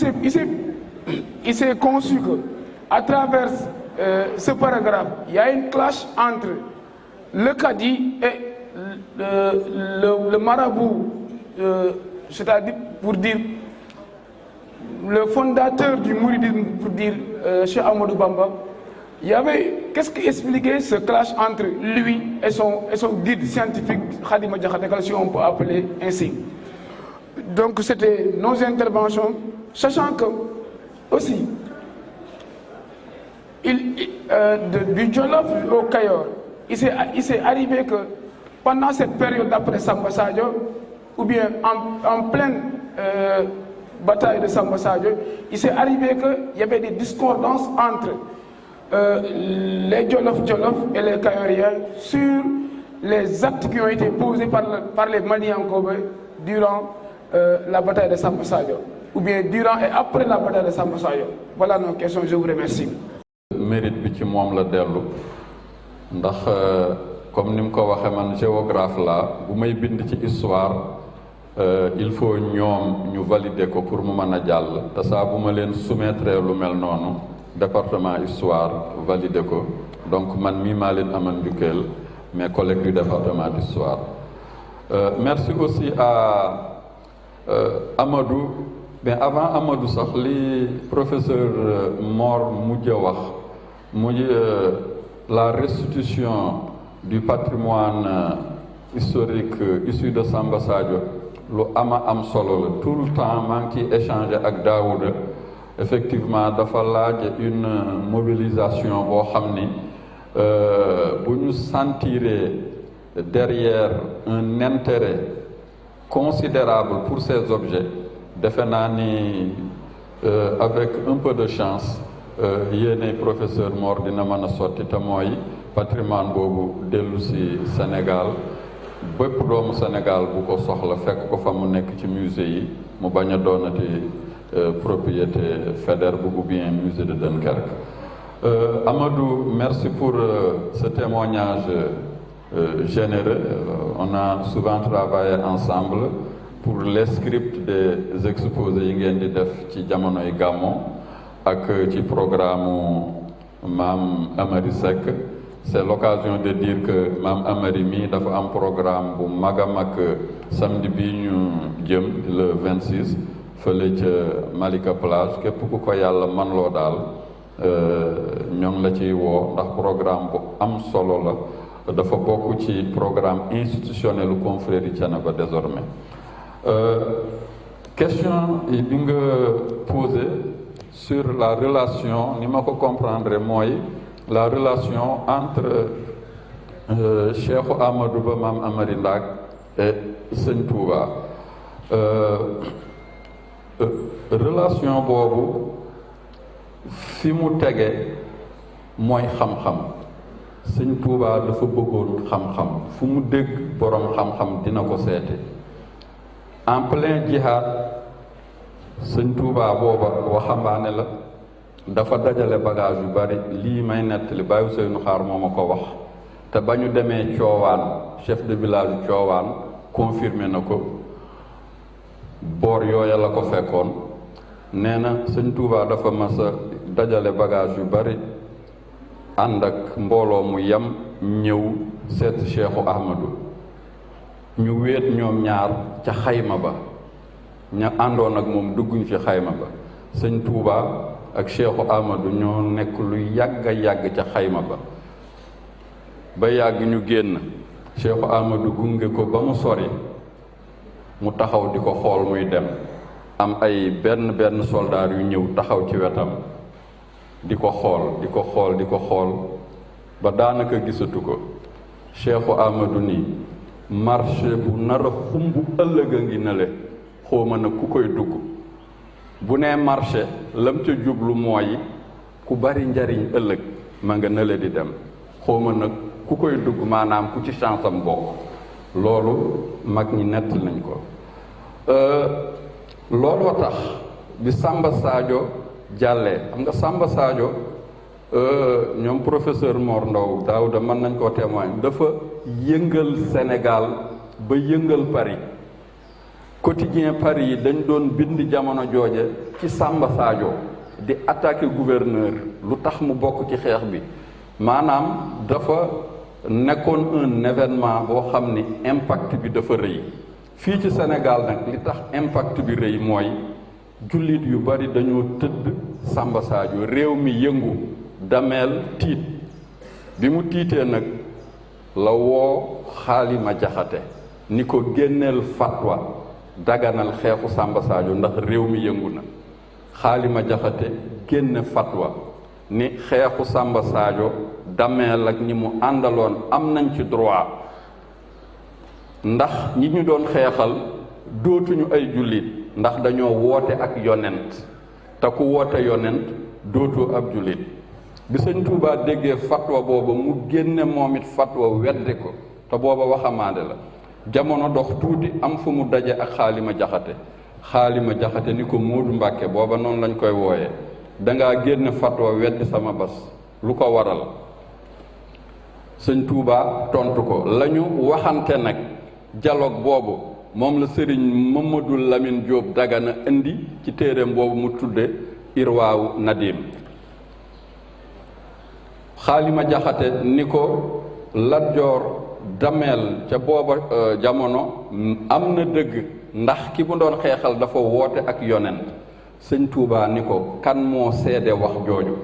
s'est conçu que, à travers ce paragraphe, il y a une clash entre le Kadi et le marabout, c'est-à-dire pour dire le fondateur du mouridisme, pour dire Cheikh Amadou Bamba. Il y avait, qu'est-ce qui expliquait ce clash entre lui et son guide scientifique, Khadima Diakhaté, si on peut appeler ainsi. Donc c'était nos interventions, sachant que aussi, du Jolof au Kayor, il s'est arrivé que pendant cette période d'après Samba Sadio, ou bien en pleine bataille de Samba Sadio, il s'est arrivé qu'il y avait des discordances entre les Jolof et les Kayoriens sur les actes qui ont été posés par les Maniankobé durant la bataille de Samba Sadio, ou bien durant et après la bataille de Samba Sadio. Voilà nos questions, je vous remercie. Mérite bi ci moom la dellu ndax comme ni mu ko waxee man géographe la bu may bind ci histoire il faut ñoom ñu valider ko pour mu mën a jàll te saa bu ma leen soumettre lu mel noonu département histoire valider ko donc man mii maa leen amal njukkeel mes collègues du département d'histoire. Merci aussi à Amadou, mais avant Amadou sax li professeur Mor mujj wax muy la restitution du patrimoine historique issu de Samba Sadio lu am solo la tout le temps maa ngi ciy échanger ak Daouda. Effectivement dafa laaj une mobilisation boo xam ni bu ñu sentiree derrière un intérêt considérable pour ces objets defe naa ni avec un peu de chance yéene professeur Mor dina mën a sotti te mooy patrimoine boobu dellu si Sénégal bépp doomu Sénégal bu ko soxla fekk ko fa mu nekk ci musée yi mu bañ a doonati propriété Faidherbe ou bien musée de Dunkerque. Amadou, merci pour ce témoignage généreux. On a souvent travaillé ensemble pour les scripts des exposés yi ngeen di def ci jamonoy Gammo ak ci programme Maam Amary Seck. C'est l'occasion de dire que Maam Amary mi dafa am programme bu mag a mag samedi bi ñu jëm le 26 fële ca Malika Plage képp ku ko yàlla man loo daal ñoo ngi la ciy woo ndax programme bu am solo la dafa bokk ci programme institutionnel u confrérie Thiénaba désormais. Question yi bi nga posé sur la relation ni ma ko comprendre mooy la relation entre Cheikh Amadou Ba Maam Amary Ndak et Sëñ Touba. Relation boobu fi mu tege mooy xam-xam Sëñ Touba dafa bëggoon xam-xam fu mu dégg boroom xam-xam dina ko seete en plein jihad Sëñ Touba booba waxambaane la dafa dajale bagage yu bari lii may nettali Baye Ousseynou Xaar moo ma ko wax te ba ñu demee Coowaan chef de village Coowaan confirmé na ko boor yooya la ko fekkoon nee na Sëñ Touba dafa mas a dajale bagage yu bari ànd ak mbooloo mu yem ñëw seet Cheikhu Ahmadou ñu wéet ñoom ñaar ca xayma ba ña àndoon ak moom dugguñ ci xayma ba Sëñ Touba ak Cheikhu Ahmadou ñoo nekk lu yàgga yàgg ca xayma ba yàgg ñu génn Cheikhu Ahmadou gunge ko ba mu sori mu taxaw di ko xool muy dem am ay benn soldaar yu ñëw taxaw ci wetam di ko xool ba daanaka gisatu ko. Cheikhu Amadou ni marché bu nar a xumb ëllëg a ngi nale xawma nag ku koy dugg. bu nee marché lam ca jublu mooy ku bari njariñ ëllëg ma nga nale di dem xawma nag ku koy dugg maanaam ku ci chance am bokk. loolu mag ñi nett nañ ko. looloo tax bi Samba Sadio jàllee xam nga Samba Sadio ñoom professeur Mor Ndaw Daouda mën nañ koo témoigner dafa yëngal Sénégal ba yëngal Paris. quotidien Paris yi dañ doon bind jamono jooje ci Samba Sadio di attaquer gouverneur lu tax mu bokk ci xeex bi maanaam dafa nekkoon un événement boo xam ni impact bi dafa rëy. fii ci Sénégal nag li tax impact bi rëy mooy jullit yu bari dañoo tëdd Samba Sadio réew mi yëngu dameel tiit bi mu tiitee nag la woo Xaalima Jaxate ni ko génneel fatwa daganal xeexu Samba Sadio ndax réew mi yëngu na. Xaalima Jaxate génne fatwa ni xeexu Samba Sadio dameel ak ñi mu àndaloon am nañ ci droit ndax ñi ñu doon xeexal dootuñu ay jullit ndax dañoo woote ak yonent te ku woote yonent dootoo ab jullit. bi Sëñ Tuubaa déggee fatwa booba mu génne moom it fatwa weddi ko te booba waxamaande la. jamono dox tuuti am fu mu daje ak Xaalima Jaxate ni ko Moodu Mbàkke booba noonu lañ koy wooyee dangaa génne fatwa weddi sama bas lu ko waral. Sëñ Tuubaa tontu ko lañu waxante nag dialogue boobu moom la sëriñ Mamadou Lamine Diop Dagana indi ci téereem boobu mu tudde Irwaawu Nadim. Xaalima Jaxate ni ko Lat Joor dameel ca booba jamono am na dëgg ndax ki mu doon xeexal dafa woote ak yonent. Sëñ Tuubaa ni ko kan moo seede wax jooju.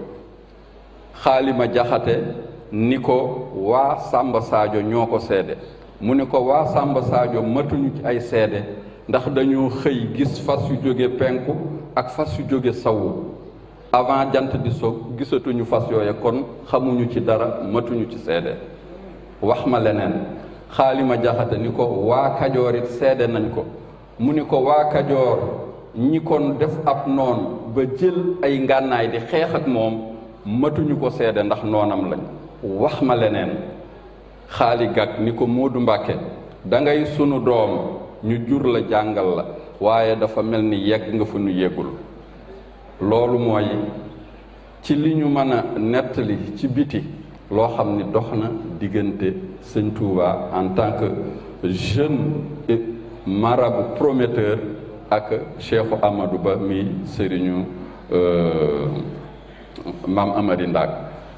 Xaalima Jaxate ni ko waa Samba Sadio ñoo ko seede. mu ni ko waa Samba Sadio matuñu ci ay seede ndax dañoo xëy gis fas yu jóge penku ak fas yu jóge sawu avant jant di so gisatuñu fas yooye kon xamuñu ci dara matuñu ci seede. wax ma leneen. Xaalima Jaxate ni ko waa Kajoor it seede nañ ko. mu ni ko waa Kajoor ñi kon def ab noon ba jël ay ngànnaay di xeex ak moom matuñu ko seede ndax noonam lañ. wax ma leneen. Xaali Gag ni ko Moodu Mbàkke dangay sunu doom ñu jur la jàngal la waaye dafa mel ni yegg nga fa nu yeggul. loolu mooy ci li ñu mën a nettali ci biti loo xam ni dox na diggante Sëñ Tuubaa en tant que jeune et marabout prometteur ak Cheikhu Amadou Ba mi sëriñu Maam Amari Ndaak.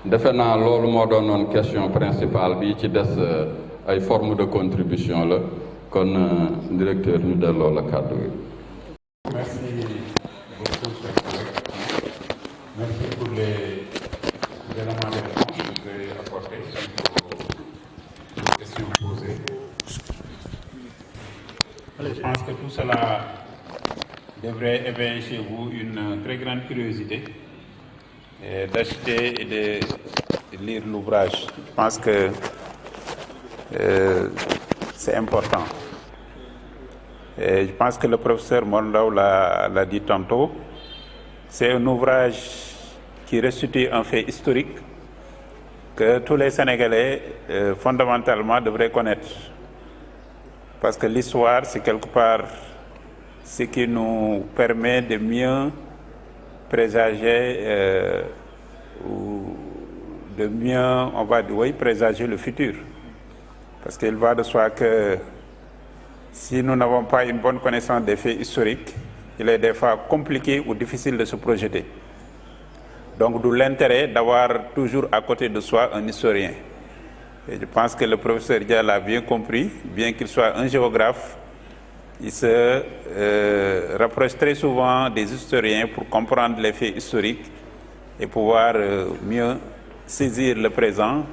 defe naa loolu moo doonoon question principale bi ci des ay forme de contribution la kon directeur ñu delloo la kàddu gi. Merci beaucoup, chers collègues. Merci pour les éléments de réponse que vous avez apportés aux questions posées. Je pense que tout cela devrait éveiller chez vous une très grande curiosité d'acheter et de lire l'ouvrage. Je pense que c'est important. Et je pense que le professeur Mondaw l'a dit tantôt. C'est un ouvrage qui restitue un fait historique que tous les Sénégalais fondamentalement devraient connaître. Parce que l'histoire, c'est quelque part ce qui nous permet de mieux présager ou de mieux, on va dire, oui, présager le futur. Parce qu'il va de soi que si nous n'avons pas une bonne connaissance des faits historiques, il est des fois compliqué ou difficile de se projeter. Donc d'où l'intérêt d'avoir toujours à côté de soi un historien. Et je pense que le professeur Dia l'a bien compris, bien qu'il soit un géographe, il se rapproche très souvent des historiens pour comprendre les faits historiques et pouvoir mieux saisir le présent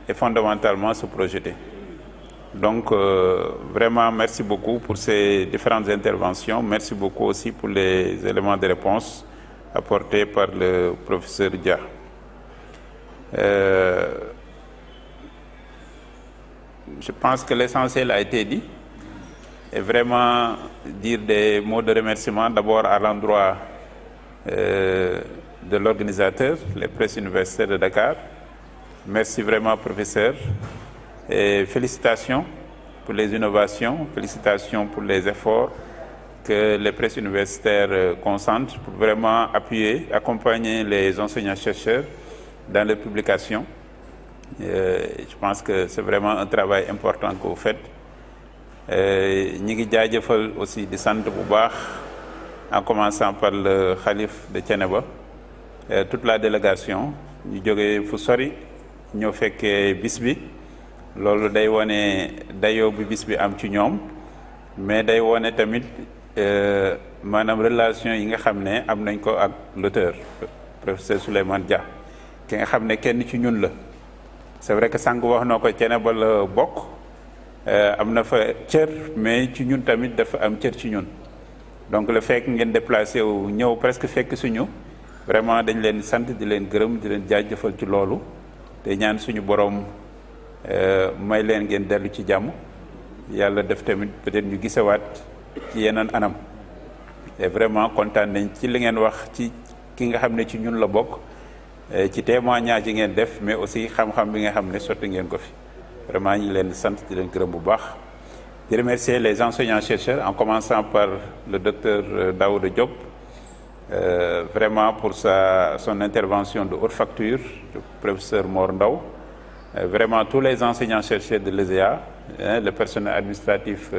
et fondamentalement se projeter. Donc, vraiment, merci beaucoup pour ces différentes interventions. Merci beaucoup aussi pour les éléments de réponse apportés par le professeur Dia. Je pense que l'essentiel a été dit. Et vraiment dire des mots de remerciement d'abord à l'endroit de l'organisateur, les presses universitaires de Dakar. Merci vraiment, professeur. Et félicitations pour les innovations, félicitations pour les efforts que les presses universitaires concentrent pour vraiment appuyer, accompagner les enseignants-chercheurs dans les publications. Je pense que c'est vraiment un travail important que vous faites. Ñi ngi jaajëfal aussi di sant bu baax en commençant par le khalife de Thiénaba, toute la délégation ñu jógee fu sori ñoo fekkee bis bi. Loolu day wone dayoo bi bis bi am ci ñoom mais day wone tamit maanaam relation yi nga xam ne am nañ ko ak l'auteur professeur Souleymane Dia ki nga xam ne kenn ci ñun la. C'est vrai que sànq wax na ko Thiénaba la bokk am na fa cër mais ci ñun tamit dafa am cër ci ñun donc le fait que ngeen déplacé wu ñëw presque fekk suñu vraiment dañ leen sant di leen gërëm di leen jaajëfal ci loolu te ñaan suñu borom may leen ngeen dellu ci jàmm yàlla def tamit peut-être ñu gisawaat ci yeneen anam et vraiment kontaan nañ ci li ngeen wax ci ki nga xam ne ci ñun la bokk ci témoignage yi ngeen def mais aussi xam-xam bi nga xam ne sotti ngeen ko fi vraiment ñu leen di sant di leen gërëm bu baax di remercier les enseignants-chercheurs en commençant par le docteur Daouda Diop vraiment pour son intervention de haute facture, le professeur Mor Ndaw, vraiment tous les enseignants-chercheurs de l'ESEA, le personnel administratif,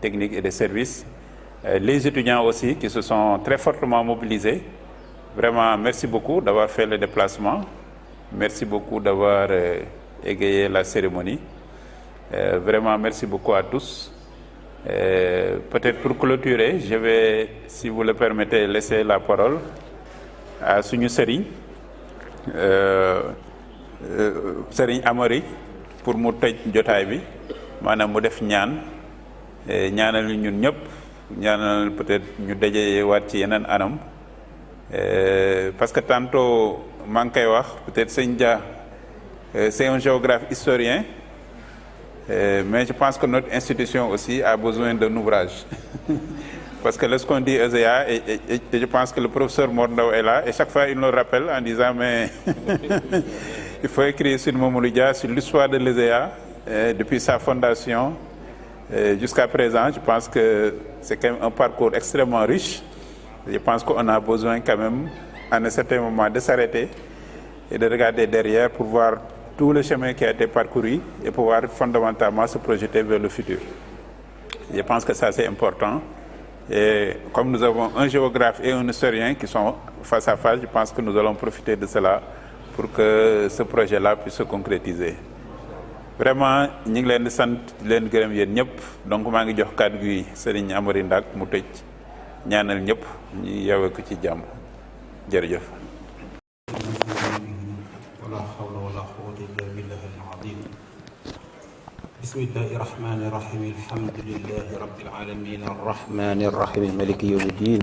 technique et de services, les étudiants aussi qui se sont très fortement mobilisés. Vraiment, merci beaucoup d'avoir fait le déplacement. Merci beaucoup d'avoir égayé la cérémonie. Vraiment, merci beaucoup à tous. Peut-être pour clôturer, je vais, si vous le permettez, laisser la parole à Suñu Serigne, Serigne Amari, pour mu tëj jotaay bi maanaam mu def ñaan ñaanal ñun ñëpp ñaanal peut-être ñu daje waat ci yeneen anam parce que tantôt maa ngi koy wax peut-être sëñ Dia c'est un géographe historien. Mais je pense que notre institution aussi a besoin d'un ouvrage. Parce que lorsqu'on dit ESEA, et je pense que le professeur Mor Ndaw est là, et chaque fois il nous rappelle en disant mais il faut écrire sur Mamadou Dia, sur l'histoire de l'ESEA, depuis sa fondation jusqu'à présent. Je pense que c'est quand même un parcours extrêmement riche. Je pense qu'on a besoin quand même, à un certain moment, de s'arrêter et de regarder derrière pour voir tout le chemin qui a été parcouru et pouvoir fondamentalement se projeter vers le futur. Je pense que ça c'est important. Et comme nous avons un géographe et un historien qui sont face à face, je pense que nous allons profiter de cela pour que ce projet-là puisse se concrétiser. Vraiment, ñu ngi leen di sant di leen gërëm yéen ñëpp donc maa ngi jox kàddu gi Serigne Amary Ndak mu tëj ñaanal ñëpp ñu yeewee ko ci jàmm jërëjëf. بسم الله الرحمن الرحيم الحمد لله رب العالمين الرحمن الرحيم مالك يوم الدين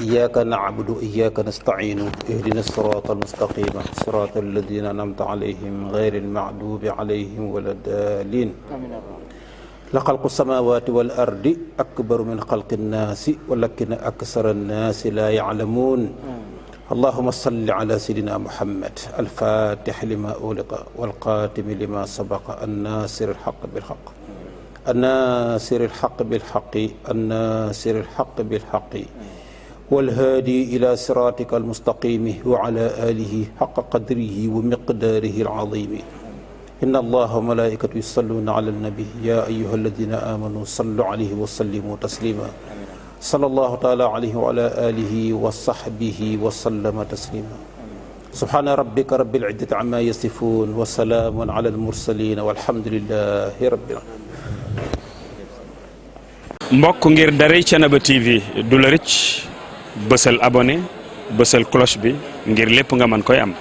إياك نعبد وإياك نستعين اهدنا الصراط المستقيم صراط الذين أنعمت عليهم غير المغضوب عليهم ولا الضالين لخلق السماوات والأرض أكبر من خلق الناس ولكن أكثر الناس لا يعلمون اللهم صل على سيدنا محمد الفاتح لما أغلق والقاتم لما سبق الناصر الحق بالحق الناصر الحق بالحق الناصر الحق بالحق والهادي إلى صراطك المستقيم وعلى آله حق قدره ومقداره العظيم إن الله وملائكته يصلون على النبي يا أيها الذين آمنوا صلوا عليه وسلموا تسليما صلى الله تعالى عليه وعلى آله وصحبه وسلم تسليما سبحان ربك رب العزة عما يصفون وسلام على المرسلين والحمد لله رب العالمين. mbokk ngir daray Thiénaba TV du la rëcc bësal abonné bësal cloche bi ngir lépp nga mën koy am.